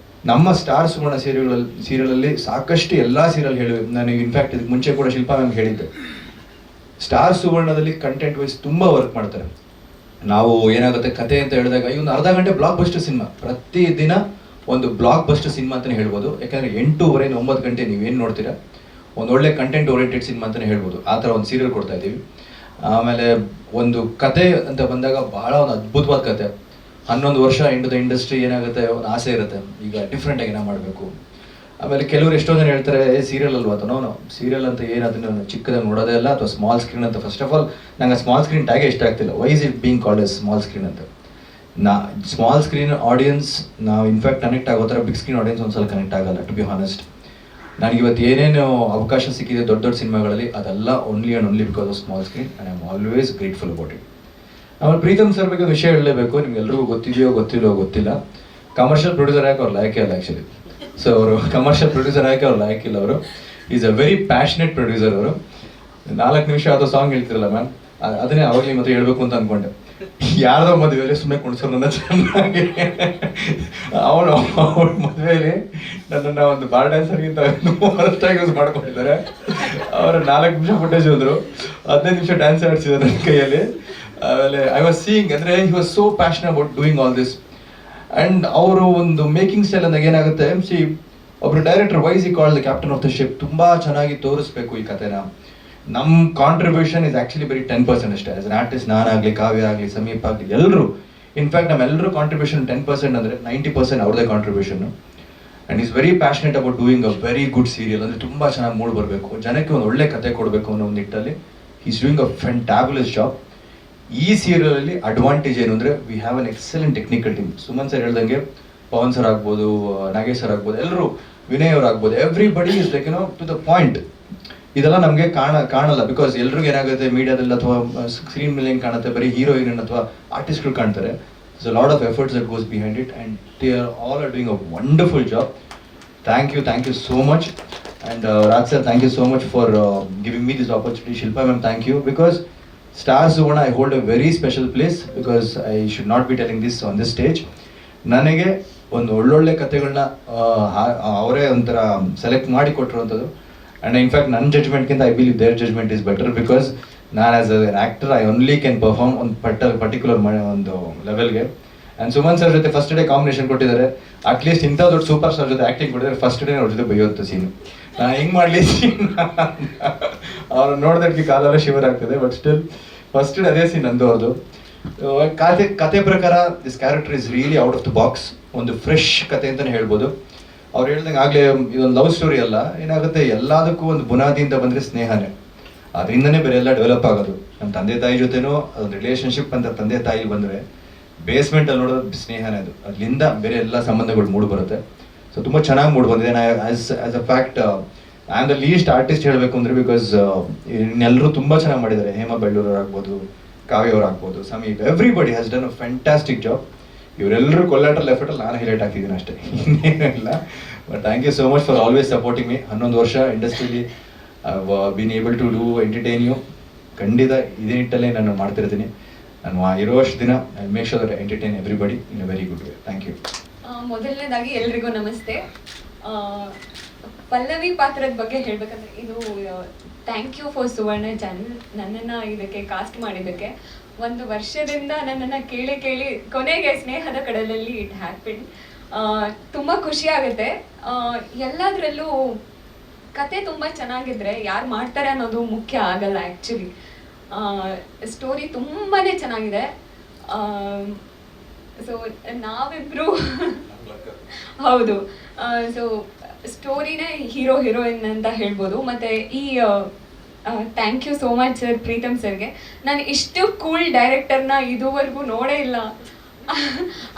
ನಮ್ಮ ಸ್ಟಾರ್ ಸುವರ್ಣ ಸೀರಿಯಲಲ್ಲಿ ಸಾಕಷ್ಟು ಎಲ್ಲ ಸೀರಿಯಲ್ ಹೇಳಿವೆ. ನಾನು ಇನ್ಫ್ಯಾಕ್ಟ್ ಇದಕ್ಕೆ ಮುಂಚೆ ಕೂಡ ಶಿಲ್ಪಾ ಮ್ಯಾಮ್ ಹೇಳಿದ್ದೆ, ಸ್ಟಾರ್ ಸುವರ್ಣದಲ್ಲಿ ಕಂಟೆಂಟ್ ವೈಸ್ ತುಂಬ ವರ್ಕ್ ಮಾಡ್ತಾರೆ. ನಾವು ಏನಾಗುತ್ತೆ ಕತೆ ಅಂತ ಹೇಳಿದಾಗ ಈ ಒಂದು ಅರ್ಧ ಗಂಟೆ ಬ್ಲಾಕ್ ಬಸ್ಟರ್ ಸಿನಿಮಾ, ಪ್ರತಿದಿನ ಒಂದು ಬ್ಲಾಕ್ ಬಸ್ಟರ್ ಸಿನಿಮಾ ಅಂತಲೇ ಹೇಳ್ಬೋದು. ಯಾಕಂದರೆ 8:30 9 ಗಂಟೆ ನೀವೇನು ನೋಡ್ತೀರಾ, ಒಂದು ಒಳ್ಳೆ ಕಂಟೆಂಟ್ ಓರಿಯೆಂಟೆಡ್ ಸಿನಿಮಾ ಅಂತಲೇ ಹೇಳ್ಬೋದು. ಆ ಥರ ಒಂದು ಸೀರಿಯಲ್ ಕೊಡ್ತಾ ಇದ್ದೀವಿ. ಆಮೇಲೆ ಒಂದು ಕತೆ ಅಂತ ಬಂದಾಗ ಬಹಳ ಒಂದು ಅದ್ಭುತವಾದ ಕತೆ. 11 ವರ್ಷ ಇಂಟು ದ ಇಂಡಸ್ಟ್ರಿ, ಏನಾಗುತ್ತೆ ಒಂದು ಆಸೆ ಇರುತ್ತೆ, ಈಗ ಡಿಫ್ರೆಂಟಾಗಿ ಏನೋ ಮಾಡಬೇಕು. ಆಮೇಲೆ ಕೆಲವರು ಎಷ್ಟೋ ಜನ ಹೇಳ್ತಾರೆ ಸೀರಿಯಲ್ ಅಲ್ವಾ ಅಂತ. ನಾವು ಸೀರಿಯಲ್ ಅಂತ ಏನು ಅದನ್ನು ಚಿಕ್ಕದಾಗಿ ನೋಡೋದೇ ಇಲ್ಲ, ಅಥವಾ ಸ್ಮಾಲ್ ಸ್ಕ್ರೀನ್ ಅಂತ. ಫಸ್ಟ್ ಆಫ್ ಆಲ್ ನಂಗೆ ಸ್ಮಾಲ್ ಸ್ಕ್ರೀನ್ ಟ್ಯಾಗೇ ಇಷ್ಟ ಆಗ್ತಿಲ್ಲ. Why is it being called as small screen ಅಂತ? ಸ್ಮಾಲ್ ಸ್ಕ್ರೀನ್ ಆಡಿಯನ್ಸ್ ನಾವು ಇನ್ಫ್ಯಾಕ್ಟ್ ಕನೆಕ್ಟ್ ಆಗೋ ಥರ ಬಿಗ್ ಸ್ಕ್ರೀನ್ ಆಡಿಯನ್ಸ್ ಒಂದ್ಸಲ ಕನೆಕ್ಟ್ ಆಗಲ್ಲ, ಟು ಬಿ ಹಾನೆಸ್ಟ್. ನನಗೆ ಇವತ್ತು ಏನೇನು ಅವಕಾಶ ಸಿಕ್ಕಿದೆ ದೊಡ್ಡ ದೊಡ್ಡ ಸಿನಿಮಾಗಳಲ್ಲಿ, ಅದೆಲ್ಲ only and only because of small screen, and I am always grateful about it. ಆಮೇಲೆ ಪ್ರೀತಮ್ ಸರ್ ಬಗ್ಗೆ ಒಂದು ವಿಷಯ ಹೇಳಲೇಬೇಕು. ನಿಮ್ಗೆಲ್ರಿಗೂ ಗೊತ್ತಿದೆಯೋ ಗೊತ್ತಿಲ್ಲ, ಕಮರ್ಷಿಯಲ್ ಪ್ರೊಡ್ಯೂಸರ್ ಯಾಕೆ ಅವ್ರು ಲಾಯಕೇ ಅಲ್ಲ ಆ್ಯಕ್ಚುಲಿ. ಸೊ ಅವರು ಕಮರ್ಷಿಯಲ್ ಪ್ರೊಡ್ಯೂಸರ್ ಯಾಕೆ ಅವ್ರು ಲಾಯಕಿಲ್ಲ. ಅವರು is a very passionate producer. ಅವರು 4 ನಿಮಿಷ ಯಾವುದೋ ಸಾಂಗ್ ಹೇಳ್ತಿರಲ್ಲ ಮ್ಯಾಮ್, ಅದನ್ನೇ ಅವಾಗಲೇ ಮತ್ತೆ ಹೇಳ್ಬೇಕು ಅಂತ ಅಂದ್ಕೊಂಡೆ. ಯಾರ್ದೋ ಮದುವೆಯಲ್ಲಿ ಸುಮ್ಮನೆ ಕುಣಿಸೋರು ನನ್ನ ಚೆನ್ನಾಗಿ. ಅವಳ ಮದುವೆಯಲ್ಲಿ ನನ್ನನ್ನು ಒಂದು ಬಾರ್ ಡ್ಯಾನ್ಸರ್ಗಿಂತ ಹೊರತಾಗಿ ಯೂಸ್ ಮಾಡ್ಕೊಂಡಿದ್ದಾರೆ. ಅವರ 4 ನಿಮಿಷ ಫುಟೇಜ್ ಹೋದ್ರು, 15 ನಿಮಿಷ ಡ್ಯಾನ್ಸ್ ಆಡಿಸಿದ್ದಾರೆ ನನ್ನ ಕೈಯಲ್ಲಿ. ಆಮೇಲೆ ಐ ವಾಸ್ ಸೀಯಿಂಗ್, ಅಂದರೆ he was so passion about doing all this. And ಅವರು ಒಂದು ಮೇಕಿಂಗ್ ಸ್ಟೈಲ್ ಅಂದಾಗ ಏನಾಗುತ್ತೆ, ಒಬ್ರು ಡೈರೆಕ್ಟರ್ ವೈಸ್ ಈ called the captain of the ship. ತುಂಬ ಚೆನ್ನಾಗಿ ತೋರಿಸ್ಬೇಕು ಈ ಕಥೆನ. ನಮ್ಮ ಕಾಂಟ್ರಿಬ್ಯೂಷನ್ ಇಸ್ ಆ್ಯಕ್ಚುಲಿ ಬರೀ 10% ಅಷ್ಟೇ. ಆಸ್ ಅನ್ ಆರ್ಟಿಸ್ಟ್ ನಾನಾಗಲಿ, ಕಾವ್ಯ ಆಗಲಿ, ಸಮೀಪ ಆಗಲಿ, ಎಲ್ಲರೂ, ಇನ್ಫ್ಯಾಕ್ಟ್ ನಮ್ಮೆಲ್ಲರೂ ಕಾಂಟ್ರಿಬ್ಯೂಷನ್ 10% ಅಂದರೆ 90% ಅವ್ರದೇ contribution. And is very passionate about doing a very good serial. ಅಂದರೆ ತುಂಬ ಚೆನ್ನಾಗಿ ಮೂಡ್ ಬರಬೇಕು, ಜನಕ್ಕೆ ಒಂದು ಒಳ್ಳೆ ಕತೆ ಕೊಡಬೇಕು ಅನ್ನೋ ಒಂದು ನಿಟ್ಟಲ್ಲಿ ಈಸ್ ಡೂಯಿಂಗ್ ಅ ಫ್ಯಾಂಟಾಬ್ಯುಲಸ್ ಜಾಬ್. ಈ ಸೀರಿಯಲಲ್ಲಿ ಅಡ್ವಾಂಟೇಜ್ ಏನು ಅಂದರೆ we have an excellent technical team. Suman sir ಹೇಳ್ದಂಗೆ ಪವನ್ ಸರ್ ಆಗ್ಬೋದು, ನಾಗೇಶ್ ಸರ್ ಆಗ್ಬೋದು, ಎಲ್ಲರೂ, ವಿನಯ್ ಅವ್ರು ಆಗ್ಬೋದು, everybody is like to the point. ಇದೆಲ್ಲ ನಮಗೆ ಕಾಣಲ್ಲ, ಬಿಕಾಸ್ ಎಲ್ರಿಗೂ ಏನಾಗುತ್ತೆ ಮೀಡಿಯಾದಲ್ಲಿ ಅಥವಾ ಸ್ಕ್ರೀನ್ ಮೇಲೆ ಹೆಂಗೆ ಕಾಣುತ್ತೆ, ಬರೀ ಹೀರೋಯಿನ್ ಅಥವಾ ಆರ್ಟಿಸ್ಟ್ಗಳು ಕಾಣ್ತಾರೆ. It's a lot of efforts that goes behind it, and they are doing a wonderful job. Thank you so much. And Raj sir, thank you so much for giving me this opportunity. Shilpa ma'am, thank you. Because Star Suvarna I hold a very special place, because I should not be telling this on this stage. ನನಗೆ ಒಂದು ಒಳ್ಳೊಳ್ಳೆ ಕಥೆಗಳನ್ನ ಅವರೇ ಒಂಥರ select ಮಾಡಿ ಕೊಟ್ಟಿರುವಂಥದ್ದು. And in fact ನನ್ನ ಜಡ್ಜ್ಮೆಂಟ್ಗಿಂತ I believe their judgement is better, because ನಾನು as an actor I only can perform ಒಂದು ಪರ್ಟಿಕ್ಯುಲರ್ ಒಂದು ಲೆವೆಲ್ಗೆ. ಆ್ಯಂಡ್ ಸುಮನ್ ಸರ್ ಜೊತೆ ಫಸ್ಟ್ ಡೇ ಕಾಂಬಿನೇಷನ್ ಕೊಟ್ಟಿದ್ದಾರೆ. ಅಟ್ಲೀಸ್ಟ್ ಇಂಥ ದೊಡ್ಡ ಸೂಪರ್ ಸ್ಟಾರ್ ಜೊತೆ ಆ್ಯಕ್ಟಿಂಗ್ ಕೊಟ್ಟಿದ್ದಾರೆ, ಫಸ್ಟ್ ಡೇ ಅವ್ರ ಜೊತೆ ಬೈಯೋದು ಸೀನು. ನಾನು ಹೆಂಗೆ ಮಾಡಲಿ ಸೀನ್ ಅವ್ರು ನೋಡಿದಕ್ಕೆ ಕಾಲೆಲ್ಲ ಶಿವರ್ ಆಗ್ತದೆ. ಬಟ್ ಸ್ಟಿಲ್ ಫಸ್ಟ್ ಡೇ ಅದೇ ಸೀನ್ ನಂದು ಅವ್ರದ್ದು. ಕತೆ ಪ್ರಕಾರ this character is really out of the box. ಒಂದು ಫ್ರೆಶ್ ಕತೆ ಅಂತಲೇ ಹೇಳ್ಬೋದು. ಅವ್ರು ಹೇಳ್ದಂಗೆ ಆಗಲೇ ಇದೊಂದು ಲವ್ ಸ್ಟೋರಿ ಅಲ್ಲ, ಏನಾಗುತ್ತೆ ಎಲ್ಲದಕ್ಕೂ ಒಂದು ಬುನಾದಿಯಿಂದ ಬಂದರೆ ಸ್ನೇಹನೇ, ಅದರಿಂದನೇ ಬೇರೆ ಎಲ್ಲ ಡೆವಲಪ್ ಆಗೋದು. ನಮ್ಮ ತಂದೆ ತಾಯಿ ಜೊತೆನೂ ಅದೊಂದು ರಿಲೇಷನ್ಶಿಪ್ ಅಂತ ತಂದೆ ತಾಯಿ ಬಂದರೆ ಬೇಸ್ಮೆಂಟಲ್ಲಿ ನೋಡೋದು ಸ್ನೇಹನೇ, ಅದು ಅಲ್ಲಿಂದ ಬೇರೆ ಎಲ್ಲ ಸಂಬಂಧಗಳು ಮೂಡ್ ಬರುತ್ತೆ. ಸೊ ತುಂಬ ಚೆನ್ನಾಗಿ ಮೂಡ್ ಬಂದಿದೆ. ನಾ as a fact I am the least artist ಹೇಳಬೇಕು ಅಂದರೆ, ಬಿಕಾಸ್ ಇನ್ನೆಲ್ಲರೂ ತುಂಬ ಚೆನ್ನಾಗಿ ಮಾಡಿದ್ದಾರೆ. ಹೇಮಾ ಬೆಳ್ಳೂರು ಆಗ್ಬೋದು, ಕಾವ್ಯ ಅವ್ರು ಆಗ್ಬೋದು, Sameep, everybody has done a fantastic job. ಇವರೆಲ್ಲರೂ ಕೊಲ್ಲಾಟ್ರಲ್ ಎಫರ್ಟಲ್ಲಿ ನಾನು ಹೈಲೈಟ್ ಹಾಕಿದ್ದೀನಿ ಅಷ್ಟೇ, ಇನ್ನೇನಿಲ್ಲ. But thank you so much for always supporting me. 11 ವರ್ಷ ಇಂಡಸ್ಟ್ರಿಲಿ been able to do entertain you. ಖಂಡಿತ ಇದೇ ನಿಟ್ಟಲ್ಲೇ ನಾನು ಮಾಡ್ತಿರ್ತೀನಿ. ನಾನು ಇರೋಷ್ಟು ದಿನ I make sure that entertain everybody in a very good way. Thank you. ಮೊದಲನೇದಾಗಿ ಎಲ್ರಿಗೂ ನಮಸ್ತೆ. ಪಲ್ಲವಿ ಪಾತ್ರದ ಬಗ್ಗೆ ಹೇಳ್ಬೇಕಂದ್ರೆ, ಇದು thank you for Suvarna channel ನನ್ನನ್ನು ಇದಕ್ಕೆ ಕಾಸ್ಟ್ ಮಾಡಿದ್ದಕ್ಕೆ. 1 ವರ್ಷದಿಂದ ನನ್ನನ್ನು ಕೇಳಿ ಕೇಳಿ ಕೊನೆಗೆ ಸ್ನೇಹದ ಕಡಲಲ್ಲಿ ಇಟ್ ಹ್ಯಾಪನ್. ತುಂಬ ಖುಷಿ ಆಗುತ್ತೆ. ಎಲ್ಲದರಲ್ಲೂ ಕತೆ ತುಂಬ ಚೆನ್ನಾಗಿದ್ರೆ ಯಾರು ಮಾಡ್ತಾರೆ ಅನ್ನೋದು ಮುಖ್ಯ ಆಗಲ್ಲ. ಆ್ಯಕ್ಚುಲಿ ಸ್ಟೋರಿ ತುಂಬಾ ಚೆನ್ನಾಗಿದೆ. ಸೊ ನಾವಿಬ್ರು ಹೌದು, ಸೊ ಸ್ಟೋರಿನೇ ಹೀರೋ ಹೀರೋಯಿನ್ ಅಂತ ಹೇಳ್ಬೋದು. ಮತ್ತು ಈ thank you so much sir, Pritam ಸರ್ಗೆ. ನಾನು ಇಷ್ಟು ಕೂಲ್ ಡೈರೆಕ್ಟರ್ನ ಇದುವರೆಗೂ ನೋಡೇ ಇಲ್ಲ.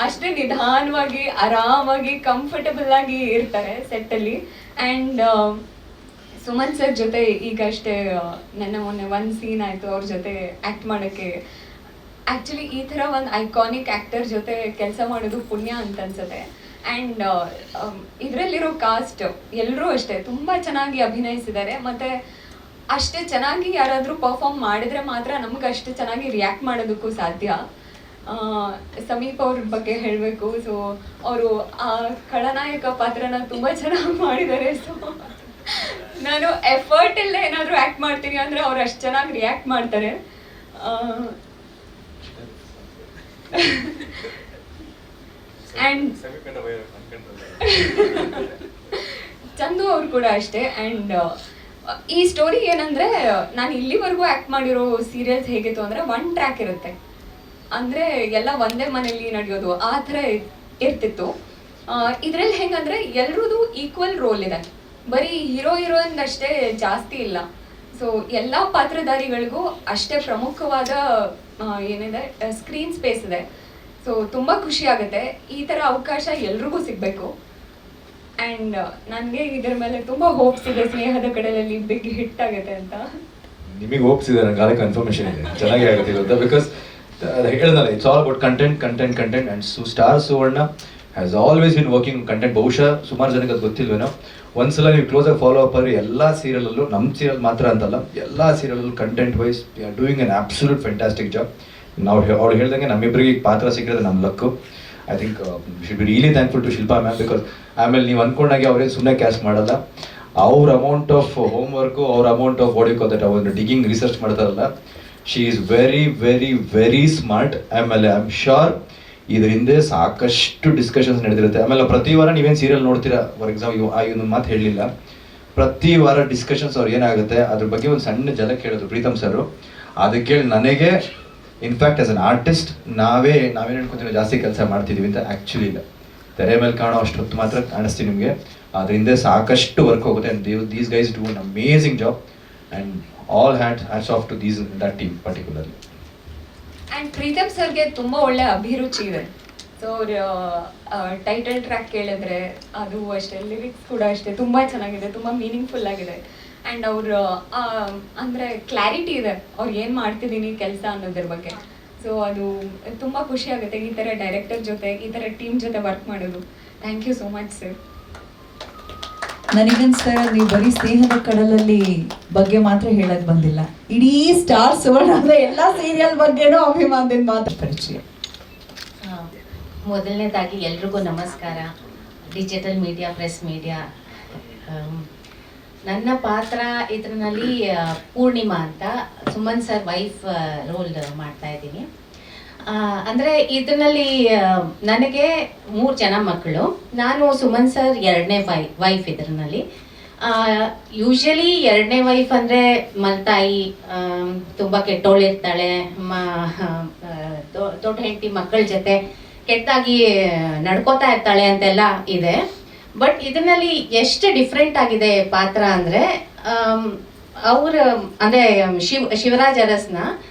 ಅಷ್ಟೇ ನಿಧಾನವಾಗಿ ಆರಾಮಾಗಿ ಕಂಫರ್ಟಬಲ್ ಆಗಿ ಇರ್ತಾರೆ ಸೆಟ್ಟಲ್ಲಿ. ಆ್ಯಂಡ್ ಸುಮನ್ ಸರ್ ಜೊತೆ ಈಗಷ್ಟೇ ನನ್ನ ಮೊನ್ನೆ ಒಂದು ಸೀನ್ ಆಯಿತು ಅವ್ರ ಜೊತೆ ಆ್ಯಕ್ಟ್ ಮಾಡೋಕ್ಕೆ. ಆ್ಯಕ್ಚುಲಿ ಈ ಥರ ಒಂದು ಐಕಾನಿಕ್ ಆ್ಯಕ್ಟರ್ ಜೊತೆ ಕೆಲಸ ಮಾಡೋದು ಪುಣ್ಯ ಅಂತ ಅನ್ಸುತ್ತೆ. ಆ್ಯಂಡ್ ಇದರಲ್ಲಿರೋ ಕಾಸ್ಟ್ ಎಲ್ಲರೂ ಅಷ್ಟೇ ತುಂಬ ಚೆನ್ನಾಗಿ ಅಭಿನಯಿಸಿದ್ದಾರೆ. ಮತ್ತು ಅಷ್ಟೇ ಚೆನ್ನಾಗಿ ಯಾರಾದರೂ ಪರ್ಫಾರ್ಮ್ ಮಾಡಿದರೆ ಮಾತ್ರ ನಮ್ಗೆ ಅಷ್ಟು ಚೆನ್ನಾಗಿ ರಿಯಾಕ್ಟ್ ಮಾಡೋದಕ್ಕೂ ಸಾಧ್ಯ. ಸಮೀಪ್ ಅವ್ರ ಬಗ್ಗೆ ಹೇಳಬೇಕು. ಸೊ ಅವರು ಆ ಖಳನಾಯಕ ಪಾತ್ರನ ತುಂಬ ಚೆನ್ನಾಗಿ ಮಾಡಿದ್ದಾರೆ. ಸೊ ನಾನು ಎಫರ್ಟಲ್ಲೇ ಏನಾದರೂ ಆ್ಯಕ್ಟ್ ಮಾಡ್ತೀನಿ ಅಂದರೆ ಅವ್ರು ಅಷ್ಟು ಚೆನ್ನಾಗಿ ರಿಯಾಕ್ಟ್ ಮಾಡ್ತಾರೆ. ಆ್ಯಂಡ್ ಚಂದು ಅವ್ರು ಕೂಡ ಅಷ್ಟೇ. ಆ್ಯಂಡ್ ಈ ಸ್ಟೋರಿ ಏನಂದರೆ, ನಾನು ಇಲ್ಲಿವರೆಗೂ ಆ್ಯಕ್ಟ್ ಮಾಡಿರೋ ಸೀರಿಯಲ್ಸ್ ಹೇಗಿತ್ತು ಅಂದರೆ 1 ಟ್ರ್ಯಾಕ್ ಇರುತ್ತೆ, ಅಂದರೆ ಎಲ್ಲ ಒಂದೇ ಮನೆಯಲ್ಲಿ ನಡೆಯೋದು ಆ ಥರ ಇರ್ತಿತ್ತು. ಇದರಲ್ಲಿ ಹೆಂಗಂದರೆ ಎಲ್ರದ್ದು ಈಕ್ವಲ್ ರೋಲ್ ಇದೆ, ಬರೀ ಹೀರೋಯಿನ್ ಅಷ್ಟೇ ಜಾಸ್ತಿ ಇಲ್ಲ. ಸೊ ಎಲ್ಲ ಪಾತ್ರಧಾರಿಗಳಿಗೂ ಅಷ್ಟೇ ಪ್ರಮುಖವಾದ ಏನಿದೆ ಸ್ಕ್ರೀನ್ ಸ್ಪೇಸ್ ಇದೆ. ಸೊ ತುಂಬ ಖುಷಿ ಆಗುತ್ತೆ. ಈ ಥರ ಅವಕಾಶ ಎಲ್ರಿಗೂ ಸಿಗಬೇಕು. ಆ್ಯಂಡ್ ನನಗೆ ಇದರ ಮೇಲೆ ತುಂಬ ಹೋಪ್ಸ್ ಇದೆ, ಸ್ನೇಹದ ಕಡಲಲ್ಲಿ ಬಿಗ್ ಹಿಟ್ ಆಗುತ್ತೆ ಅಂತ. ನಿಮಗೆ ಹೋಪ್ಸ್ ಇದೆ, ನನಗೆ ಕನ್ಫರ್ಮೇಷನ್ ಇದೆ, ಚೆನ್ನಾಗಿ ಆಗುತ್ತೆ ಇವತ್ತು. ಬಿಕಾಸ್ ಹೇಳಿದ್ನಲ್ಲ, it's all about content content content. And star Suvarna has always been working content. ಬಹುಶಃ ಸುಮಾರು ಜನಕ್ಕೆ ಅದು ಗೊತ್ತಿಲ್ವೇನೋ. ಒಂದ್ಸಲ ನೀವು ಕ್ಲೋಸಾಗಿ ಫಾಲೋ ಅಪ್ ಆದರೆ ಎಲ್ಲ ಸೀರಿಯಲಲ್ಲೂ, ನಮ್ಮ ಸೀರಿಯಲ್ ಮಾತ್ರ ಅಂತಲ್ಲ, ಎಲ್ಲ ಸೀರಿಯಲಲ್ಲೂ content wise we are doing an absolute fantastic job. ನಾವು ಅವ್ರು ಹೇಳ್ದಂಗೆ ನಮ್ಮಿಬ್ಬರಿಗೆ ಈಗ ಪಾತ್ರ ಸಿಕ್ಕಿರೋದು ನಮ್ಮ luck. I think should be really thankful to Shilpa ma'am. Because ಆಮೇಲೆ ನೀವು ಅಂದ್ಕೊಂಡಾಗೆ ಅವರೇ ಸುಮ್ಮನೆ ಕ್ಯಾಸ್ಟ್ ಮಾಡಲ್ಲ. ಅವ್ರ ಅಮೌಂಟ್ ಆಫ್ ಹೋಮ್ ವರ್ಕು, ಅವ್ರ ಅಮೌಂಟ್ ಆಫ್ ಬಾಡಿ ದಟ್ ಅವ್ರನ್ನ ಡಿಗ್ಗಿಂಗ್ ರಿಸರ್ಚ್ ಮಾಡ್ತಾರಲ್ಲ, she is very very very smart. ಆಮೇಲೆ ಐ ಆಮ್ ಶ್ಯೂರ್ ಇದ್ರ ಹಿಂದೆ ಸಾಕಷ್ಟು ಡಿಸ್ಕಷನ್ಸ್ ನಡೆದಿರುತ್ತೆ. ಆಮೇಲೆ ಪ್ರತಿ ವಾರ ನೀವೇನು ಸೀರಿಯಲ್ ನೋಡ್ತೀರಾ, ಫಾರ್ ಎಕ್ಸಾಂಪಲ್ ಇನ್ನೊಂದು ಮಾತು ಹೇಳಲಿಲ್ಲ, ಪ್ರತಿ ವಾರ ಡಿಸ್ಕಷನ್ಸ್ ಅವ್ರು ಏನಾಗುತ್ತೆ ಅದ್ರ ಬಗ್ಗೆ ಒಂದು ಸಣ್ಣ ಜಲಕ್ಕೆ ಹೇಳಿದ್ರು ಪ್ರೀತಮ್ ಸರ್. ಅದಕ್ಕೆ ಕೇಳಿ ನನಗೆ ಇನ್ಫ್ಯಾಕ್ಟ್ ಆಸ್ ಅನ್ ಆರ್ಟಿಸ್ಟ್ ನಾವೇನು ಅನ್ಕೊತೀವಿ ಜಾಸ್ತಿ ಕೆಲಸ ಮಾಡ್ತಿದ್ದೀವಿ ಅಂತ. ಆ್ಯಕ್ಚುಲಿ ಇಲ್ಲ, ತೆರೆ ಮೇಲೆ ಕಾಣೋ ಅಷ್ಟು ಹೊತ್ತು ಮಾತ್ರ ಕಾಣಿಸ್ತೀವಿ ನಿಮಗೆ, ಅದ್ರ ಹಿಂದೆ ಸಾಕಷ್ಟು ವರ್ಕ್ ಹೋಗುತ್ತೆ. And these guys do an amazing job. And all hats off to that team particularly. And Pritam ಸರ್ಗೆ ತುಂಬ ಒಳ್ಳೆ ಅಭಿರುಚಿ ಇದೆ. ಸೊ ಅವ್ರ ಟೈಟಲ್ ಟ್ರ್ಯಾಕ್ ಕೇಳಿದ್ರೆ ಅದು ಅಷ್ಟೇ, ಲಿರಿಕ್ಸ್ ಕೂಡ ಅಷ್ಟೇ ತುಂಬ ಚೆನ್ನಾಗಿದೆ, ತುಂಬ ಮೀನಿಂಗ್ಫುಲ್ ಆಗಿದೆ. ಆ್ಯಂಡ್ ಅವರು ಅಂದರೆ ಕ್ಲಾರಿಟಿ ಇದೆ ಅವ್ರು ಏನು ಮಾಡ್ತಿದ್ದೀನಿ ಕೆಲಸ ಅನ್ನೋದ್ರ ಬಗ್ಗೆ. ಸೊ ಅದು ತುಂಬ ಖುಷಿ ಆಗುತ್ತೆ ಈ ಥರ ಡೈರೆಕ್ಟರ್ ಜೊತೆ, ಈ ಥರ ಟೀಮ್ ಜೊತೆ ವರ್ಕ್ ಮಾಡೋದು. Thank you so much sir. ನನಗನ್ಸ್ತಾ ನೀವು ಬರೀ ಸ್ನೇಹದ ಕಡಲಲ್ಲಿ ಬಗ್ಗೆ ಮಾತ್ರ ಹೇಳಕ್ ಬಂದಿಲ್ಲ, ಇಡೀ ಸ್ಟಾರ್ ಸುವರ್ಣದ ಎಲ್ಲ ಸೀರಿಯಲ್ ಬಗ್ಗೆನೂ ಅಭಿಮಾನದಿಂದ ಮಾತ್ರ ಪರಿಚಯ. ಮೊದಲನೇದಾಗಿ ಎಲ್ರಿಗೂ ನಮಸ್ಕಾರ. ಡಿಜಿಟಲ್ ಮೀಡಿಯಾ, ಪ್ರೆಸ್ ಮೀಡಿಯಾ, ನನ್ನ ಪಾತ್ರ ಇದರಲ್ಲಿ ಪೂರ್ಣಿಮಾ ಅಂತ ಸುಮನ್ ಸರ್ ವೈಫ್ ರೋಲ್ ಮಾಡ್ತಾ ಇದ್ದೀನಿ. ಅಂದರೆ ಇದರಲ್ಲಿ ನನಗೆ 3 ಜನ ಮಕ್ಕಳು. ನಾನು ಸುಮನ್ ಸರ್ 2ನೇ ವೈಫ್ ಇದರಲ್ಲಿ. ಯೂಶಲಿ 2ನೇ ವೈಫ್ ಅಂದರೆ ಮಲ್ತಾಯಿ, ತುಂಬ ಕೆಟ್ಟೋಳಿರ್ತಾಳೆ, ದೊಡ್ಡ ಹೆಂಡತಿ ಮಕ್ಕಳ ಜೊತೆ ಕೆಟ್ಟದಾಗಿ ನಡ್ಕೋತಾ ಇರ್ತಾಳೆ ಅಂತೆಲ್ಲ ಇದೆ. ಬಟ್ ಇದರಲ್ಲಿ ಎಷ್ಟು ಡಿಫ್ರೆಂಟ್ ಆಗಿದೆ ಪಾತ್ರ ಅಂದರೆ, ಅವ್ರ ಅಂದರೆ ಶಿವರಾಜ್ ಅರಸ್ನ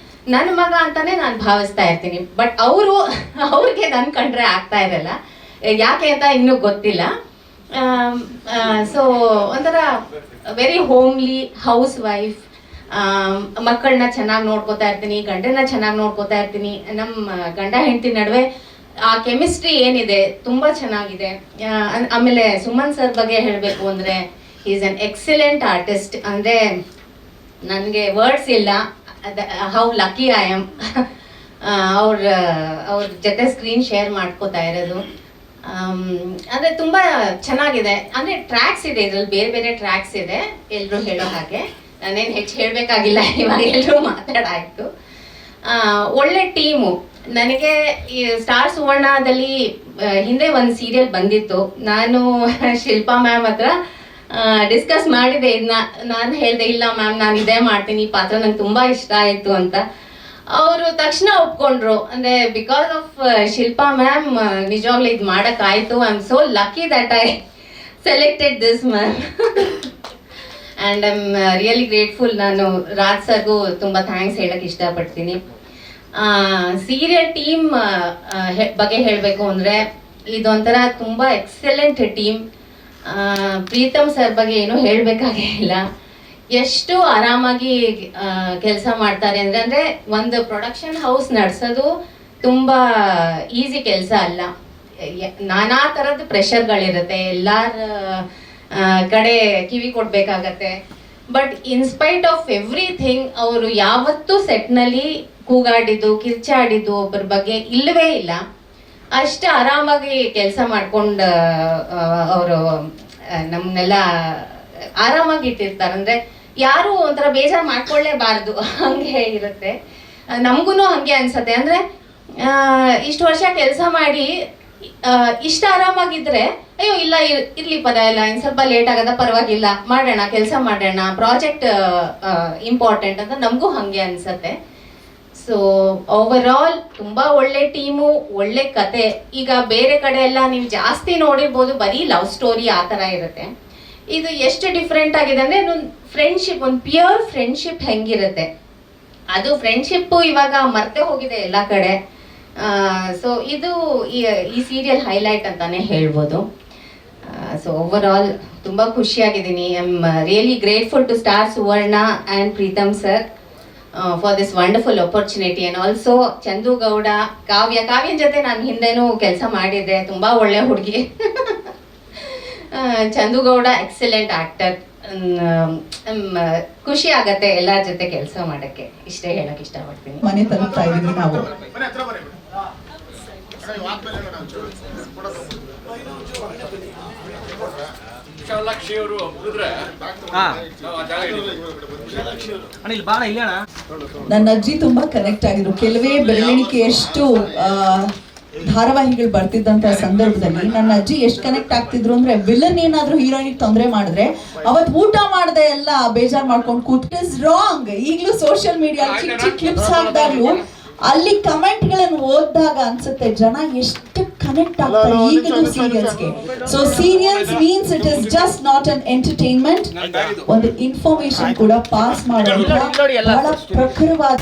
ನನ್ನ ಮಗ ಅಂತಾನೆ ನಾನು ಭಾವಿಸ್ತಾ ಇರ್ತೀನಿ. ಬಟ್ ಅವ್ರಿಗೆ ನನ್ನ ಕಂಡ್ರೆ ಆಗ್ತಾ ಇರಲ್ಲ, ಯಾಕೆ ಅಂತ ಇನ್ನೂ ಗೊತ್ತಿಲ್ಲ. ಸೊ ಒಂಥರ ವೆರಿ ಹೋಮ್ಲಿ ಹೌಸ್ ವೈಫ್. ಮಕ್ಕಳನ್ನ ಚೆನ್ನಾಗಿ ನೋಡ್ಕೋತಾ ಇರ್ತೀನಿ, ಗಂಡನ ಚೆನ್ನಾಗಿ ನೋಡ್ಕೋತಾ ಇರ್ತೀನಿ. ನಮ್ಮ ಗಂಡ ಹೆಂಡತಿ ನಡುವೆ ಆ ಕೆಮಿಸ್ಟ್ರಿ ಏನಿದೆ ತುಂಬ ಚೆನ್ನಾಗಿದೆ. ಆಮೇಲೆ ಸುಮನ್ ಸರ್ ಬಗ್ಗೆ ಹೇಳಬೇಕು ಅಂದರೆ ಈಸ್ ಅನ್ ಎಕ್ಸಲೆಂಟ್ ಆರ್ಟಿಸ್ಟ್. ಅಂದರೆ ನನಗೆ ವರ್ಡ್ಸ್ ಇಲ್ಲ, ಹೌ ಲಕ್ಕಿ ಐ ಆಮ್ ಅವ್ರ ಜೊತೆ ಸ್ಕ್ರೀನ್ ಶೇರ್ ಮಾಡ್ಕೋತಾ ಇರೋದು. ಅಂದರೆ ತುಂಬ ಚೆನ್ನಾಗಿದೆ. ಅಂದರೆ ಟ್ರ್ಯಾಕ್ಸ್ ಇದೆ ಇದರಲ್ಲಿ, ಬೇರೆ ಬೇರೆ ಟ್ರ್ಯಾಕ್ಸ್ ಇದೆ ಎಲ್ಲರೂ ಹೇಳೋ ಹಾಗೆ. ನಾನೇನು ಹೆಚ್ಚು ಹೇಳಬೇಕಾಗಿಲ್ಲ, ಇವಾಗ ಎಲ್ಲರೂ ಮಾತಾಡಾಯಿತು. ಒಳ್ಳೆ ಟೀಮು. ನನಗೆ ಈ ಸ್ಟಾರ್ ಸುವರ್ಣದಲ್ಲಿ ಹಿಂದೆ ಒಂದು ಸೀರಿಯಲ್ ಬಂದಿತ್ತು. ನಾನು ಶಿಲ್ಪಾ ಮ್ಯಾಮ್ ಹತ್ರ ಡಿಸ್ಕಸ್ ಮಾಡಿದೆ ಇದನ್ನ. ನಾನು ಹೇಳಿದೆ, ಇಲ್ಲ ಮ್ಯಾಮ್ ನಾನು ಇದೇ ಮಾಡ್ತೀನಿ, ಈ ಪಾತ್ರ ನಂಗೆ ತುಂಬ ಇಷ್ಟ ಆಯಿತು ಅಂತ. ಅವರು ತಕ್ಷಣ ಒಪ್ಕೊಂಡ್ರು. ಅಂದರೆ ಬಿಕಾಸ್ ಆಫ್ ಶಿಲ್ಪಾ ಮ್ಯಾಮ್ ನಿಜವಾಗ್ಲೂ ಇದು ಮಾಡೋಕ್ಕಾಯಿತು. I am so lucky that I selected this ma'am and I am really grateful. ನಾನು ರಾಜ್ ಸರ್ಗೂ ತುಂಬ ಥ್ಯಾಂಕ್ಸ್ ಹೇಳಕ್ಕೆ ಇಷ್ಟಪಡ್ತೀನಿ. ಸೀರಿಯಲ್ ಟೀಮ್ ಬಗ್ಗೆ ಹೇಳಬೇಕು ಅಂದರೆ ಇದೊಂಥರ ತುಂಬ ಎಕ್ಸಲೆಂಟ್ ಟೀಮ್. ಪ್ರೀತಮ್ ಸರ್ ಬಗ್ಗೆ ಏನೂ ಹೇಳಬೇಕಾಗೇ ಇಲ್ಲ. ಎಷ್ಟು ಆರಾಮಾಗಿ ಕೆಲಸ ಮಾಡ್ತಾರೆ ಅಂದರೆ ಒಂದು ಪ್ರೊಡಕ್ಷನ್ ಹೌಸ್ ನಡೆಸೋದು ತುಂಬ ಈಸಿ ಕೆಲಸ ಅಲ್ಲ. ನಾನಾ ಥರದ ಪ್ರೆಷರ್ಗಳಿರುತ್ತೆ, ಎಲ್ಲರ ಕಡೆ ಕಿವಿ ಕೊಡಬೇಕಾಗತ್ತೆ. ಬಟ್ ಇನ್ಸ್ಪೈಟ್ ಆಫ್ ಎವ್ರಿಥಿಂಗ್ ಅವರು ಯಾವತ್ತೂ ಸೆಟ್ನಲ್ಲಿ ಕೂಗಾಡಿದ್ದು ಕಿರ್ಚಾಡಿದ್ದು ಒಬ್ಬರ ಬಗ್ಗೆ ಇಲ್ಲವೇ ಇಲ್ಲ. ಅಷ್ಟು ಆರಾಮಾಗಿ ಕೆಲಸ ಮಾಡ್ಕೊಂಡು ಅವರು ನಮ್ಮನ್ನೆಲ್ಲ ಆರಾಮಾಗಿ ಇಟ್ಟಿರ್ತಾರೆ. ಅಂದರೆ ಯಾರು ಒಂಥರ ಬೇಜಾರು ಮಾಡ್ಕೊಳ್ಳೇಬಾರ್ದು, ಹಂಗೆ ಇರುತ್ತೆ. ನಮಗೂ ಹಾಗೆ ಅನ್ಸತ್ತೆ. ಅಂದರೆ ಇಷ್ಟು ವರ್ಷ ಕೆಲಸ ಮಾಡಿ ಇಷ್ಟು ಆರಾಮಾಗಿದ್ರೆ, ಅಯ್ಯೋ ಇಲ್ಲ ಇರ್ಲಿ ಪರವಾಗಿಲ್ಲ, ಇನ್ನು ಸ್ವಲ್ಪ ಲೇಟ್ ಆಗದ ಪರವಾಗಿಲ್ಲ, ಮಾಡೋಣ ಕೆಲಸ ಮಾಡೋಣ, ಪ್ರಾಜೆಕ್ಟ್ ಇಂಪಾರ್ಟೆಂಟ್ ಅಂತ ನಮಗೂ ಹಾಗೆ ಅನ್ಸತ್ತೆ. ಸೊ ಓವರ್ ಆಲ್ ತುಂಬ ಒಳ್ಳೆ ಟೀಮು, ಒಳ್ಳೆ ಕತೆ. ಈಗ ಬೇರೆ ಕಡೆ ಎಲ್ಲ ನೀವು ಜಾಸ್ತಿ ನೋಡಿರ್ಬೋದು, ಬರೀ ಲವ್ ಸ್ಟೋರಿ ಆ ಥರ ಇರುತ್ತೆ. ಇದು ಎಷ್ಟು ಡಿಫ್ರೆಂಟ್ ಆಗಿದೆ ಅಂದರೆ ಒಂದು ಫ್ರೆಂಡ್ಶಿಪ್, ಒಂದು ಪ್ಯೂರ್ ಫ್ರೆಂಡ್ಶಿಪ್ ಹೆಂಗಿರುತ್ತೆ ಅದು ಫ್ರೆಂಡ್ಶಿಪ್ಪು ಇವಾಗ ಮರ್ತೆ ಹೋಗಿದೆ ಎಲ್ಲ ಕಡೆ. ಸೊ ಇದು ಈ ಸೀರಿಯಲ್ ಹೈಲೈಟ್ ಅಂತಾನೆ ಹೇಳ್ಬೋದು. ಸೊ ಓವರ್ ಆಲ್ ತುಂಬ ಖುಷಿಯಾಗಿದ್ದೀನಿ. I am really grateful to star Suvarna and Preetham sir for this wonderful opportunity. And also Chandu Gowda, ಕಾವ್ಯನ ಜೊತೆ ನಾನು ಹಿಂದೆನೂ ಕೆಲಸ ಮಾಡಿದ್ದೆ, ತುಂಬ ಒಳ್ಳೆ ಹುಡುಗಿ. Chandu Gowda excellent actor. ಖುಷಿ ಆಗತ್ತೆ ಎಲ್ಲರ ಜೊತೆ ಕೆಲಸ ಮಾಡಕ್ಕೆ, ಇಷ್ಟೇ ಹೇಳಕ್ ಇಷ್ಟಪಡ್ತೀನಿ. ಮನೆ ತಲುಪ್ತಾ ಇದೀವಿ ನಾವು. ನನ್ನ ಅಜ್ಜಿ ತುಂಬಾ ಕನೆಕ್ಟ್ ಆಗಿದ್ರು. ಕೆಲವೇ ಬೆರಳಿಕೆಯಷ್ಟು ಧಾರಾವಾಹಿಗಳು ಬರ್ತಿದ್ದಂತ ಸಂದರ್ಭದಲ್ಲಿ ನನ್ನ ಅಜ್ಜಿ ಎಷ್ಟು ಕನೆಕ್ಟ್ ಆಗ್ತಿದ್ರು ಅಂದ್ರೆ, ವಿಲನ್ ಏನಾದ್ರೂ ಹೀರೋಯಿನ್ ತೊಂದರೆ ಮಾಡಿದ್ರೆ ಅವತ್ ಊಟ ಮಾಡದೆ ಎಲ್ಲ ಬೇಜಾರ್ ಮಾಡ್ಕೊಂಡು ಕೂತ್. It is wrong. ಈಗಲೂ ಸೋಷಿಯಲ್ ಮೀಡಿಯಾ ಚಿಕ್ಕ ಚಿಕ್ಕ ಕ್ಲಿಪ್ಸ್ ಹಾಕಿದಾಗ್ಲೂ ಅಲ್ಲಿ ಕಮೆಂಟ್ ಗಳನ್ನು ಓದಿದಾಗ ಅನ್ಸುತ್ತೆ ಜನ ಎಷ್ಟು ಕನೆಕ್ಟ್ ಆಗ್ತಾರೆ ಈಗಿನ ಸೀರಿಯಲ್ಸ್ಗೆ. So serials means it is just not an entertainment, ಒಂದು ಇನ್ಫಾರ್ಮೇಶನ್ ಕೂಡ ಪಾಸ್ ಮಾಡುವಂತ ಬಹಳ ಪ್ರಖರವಾದ.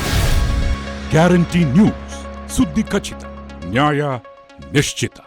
ಗ್ಯಾರಂಟಿ ನ್ಯೂಸ್, ಸುದ್ದಿ ಖಚಿತ, ನ್ಯಾಯ ನಿಶ್ಚಿತ.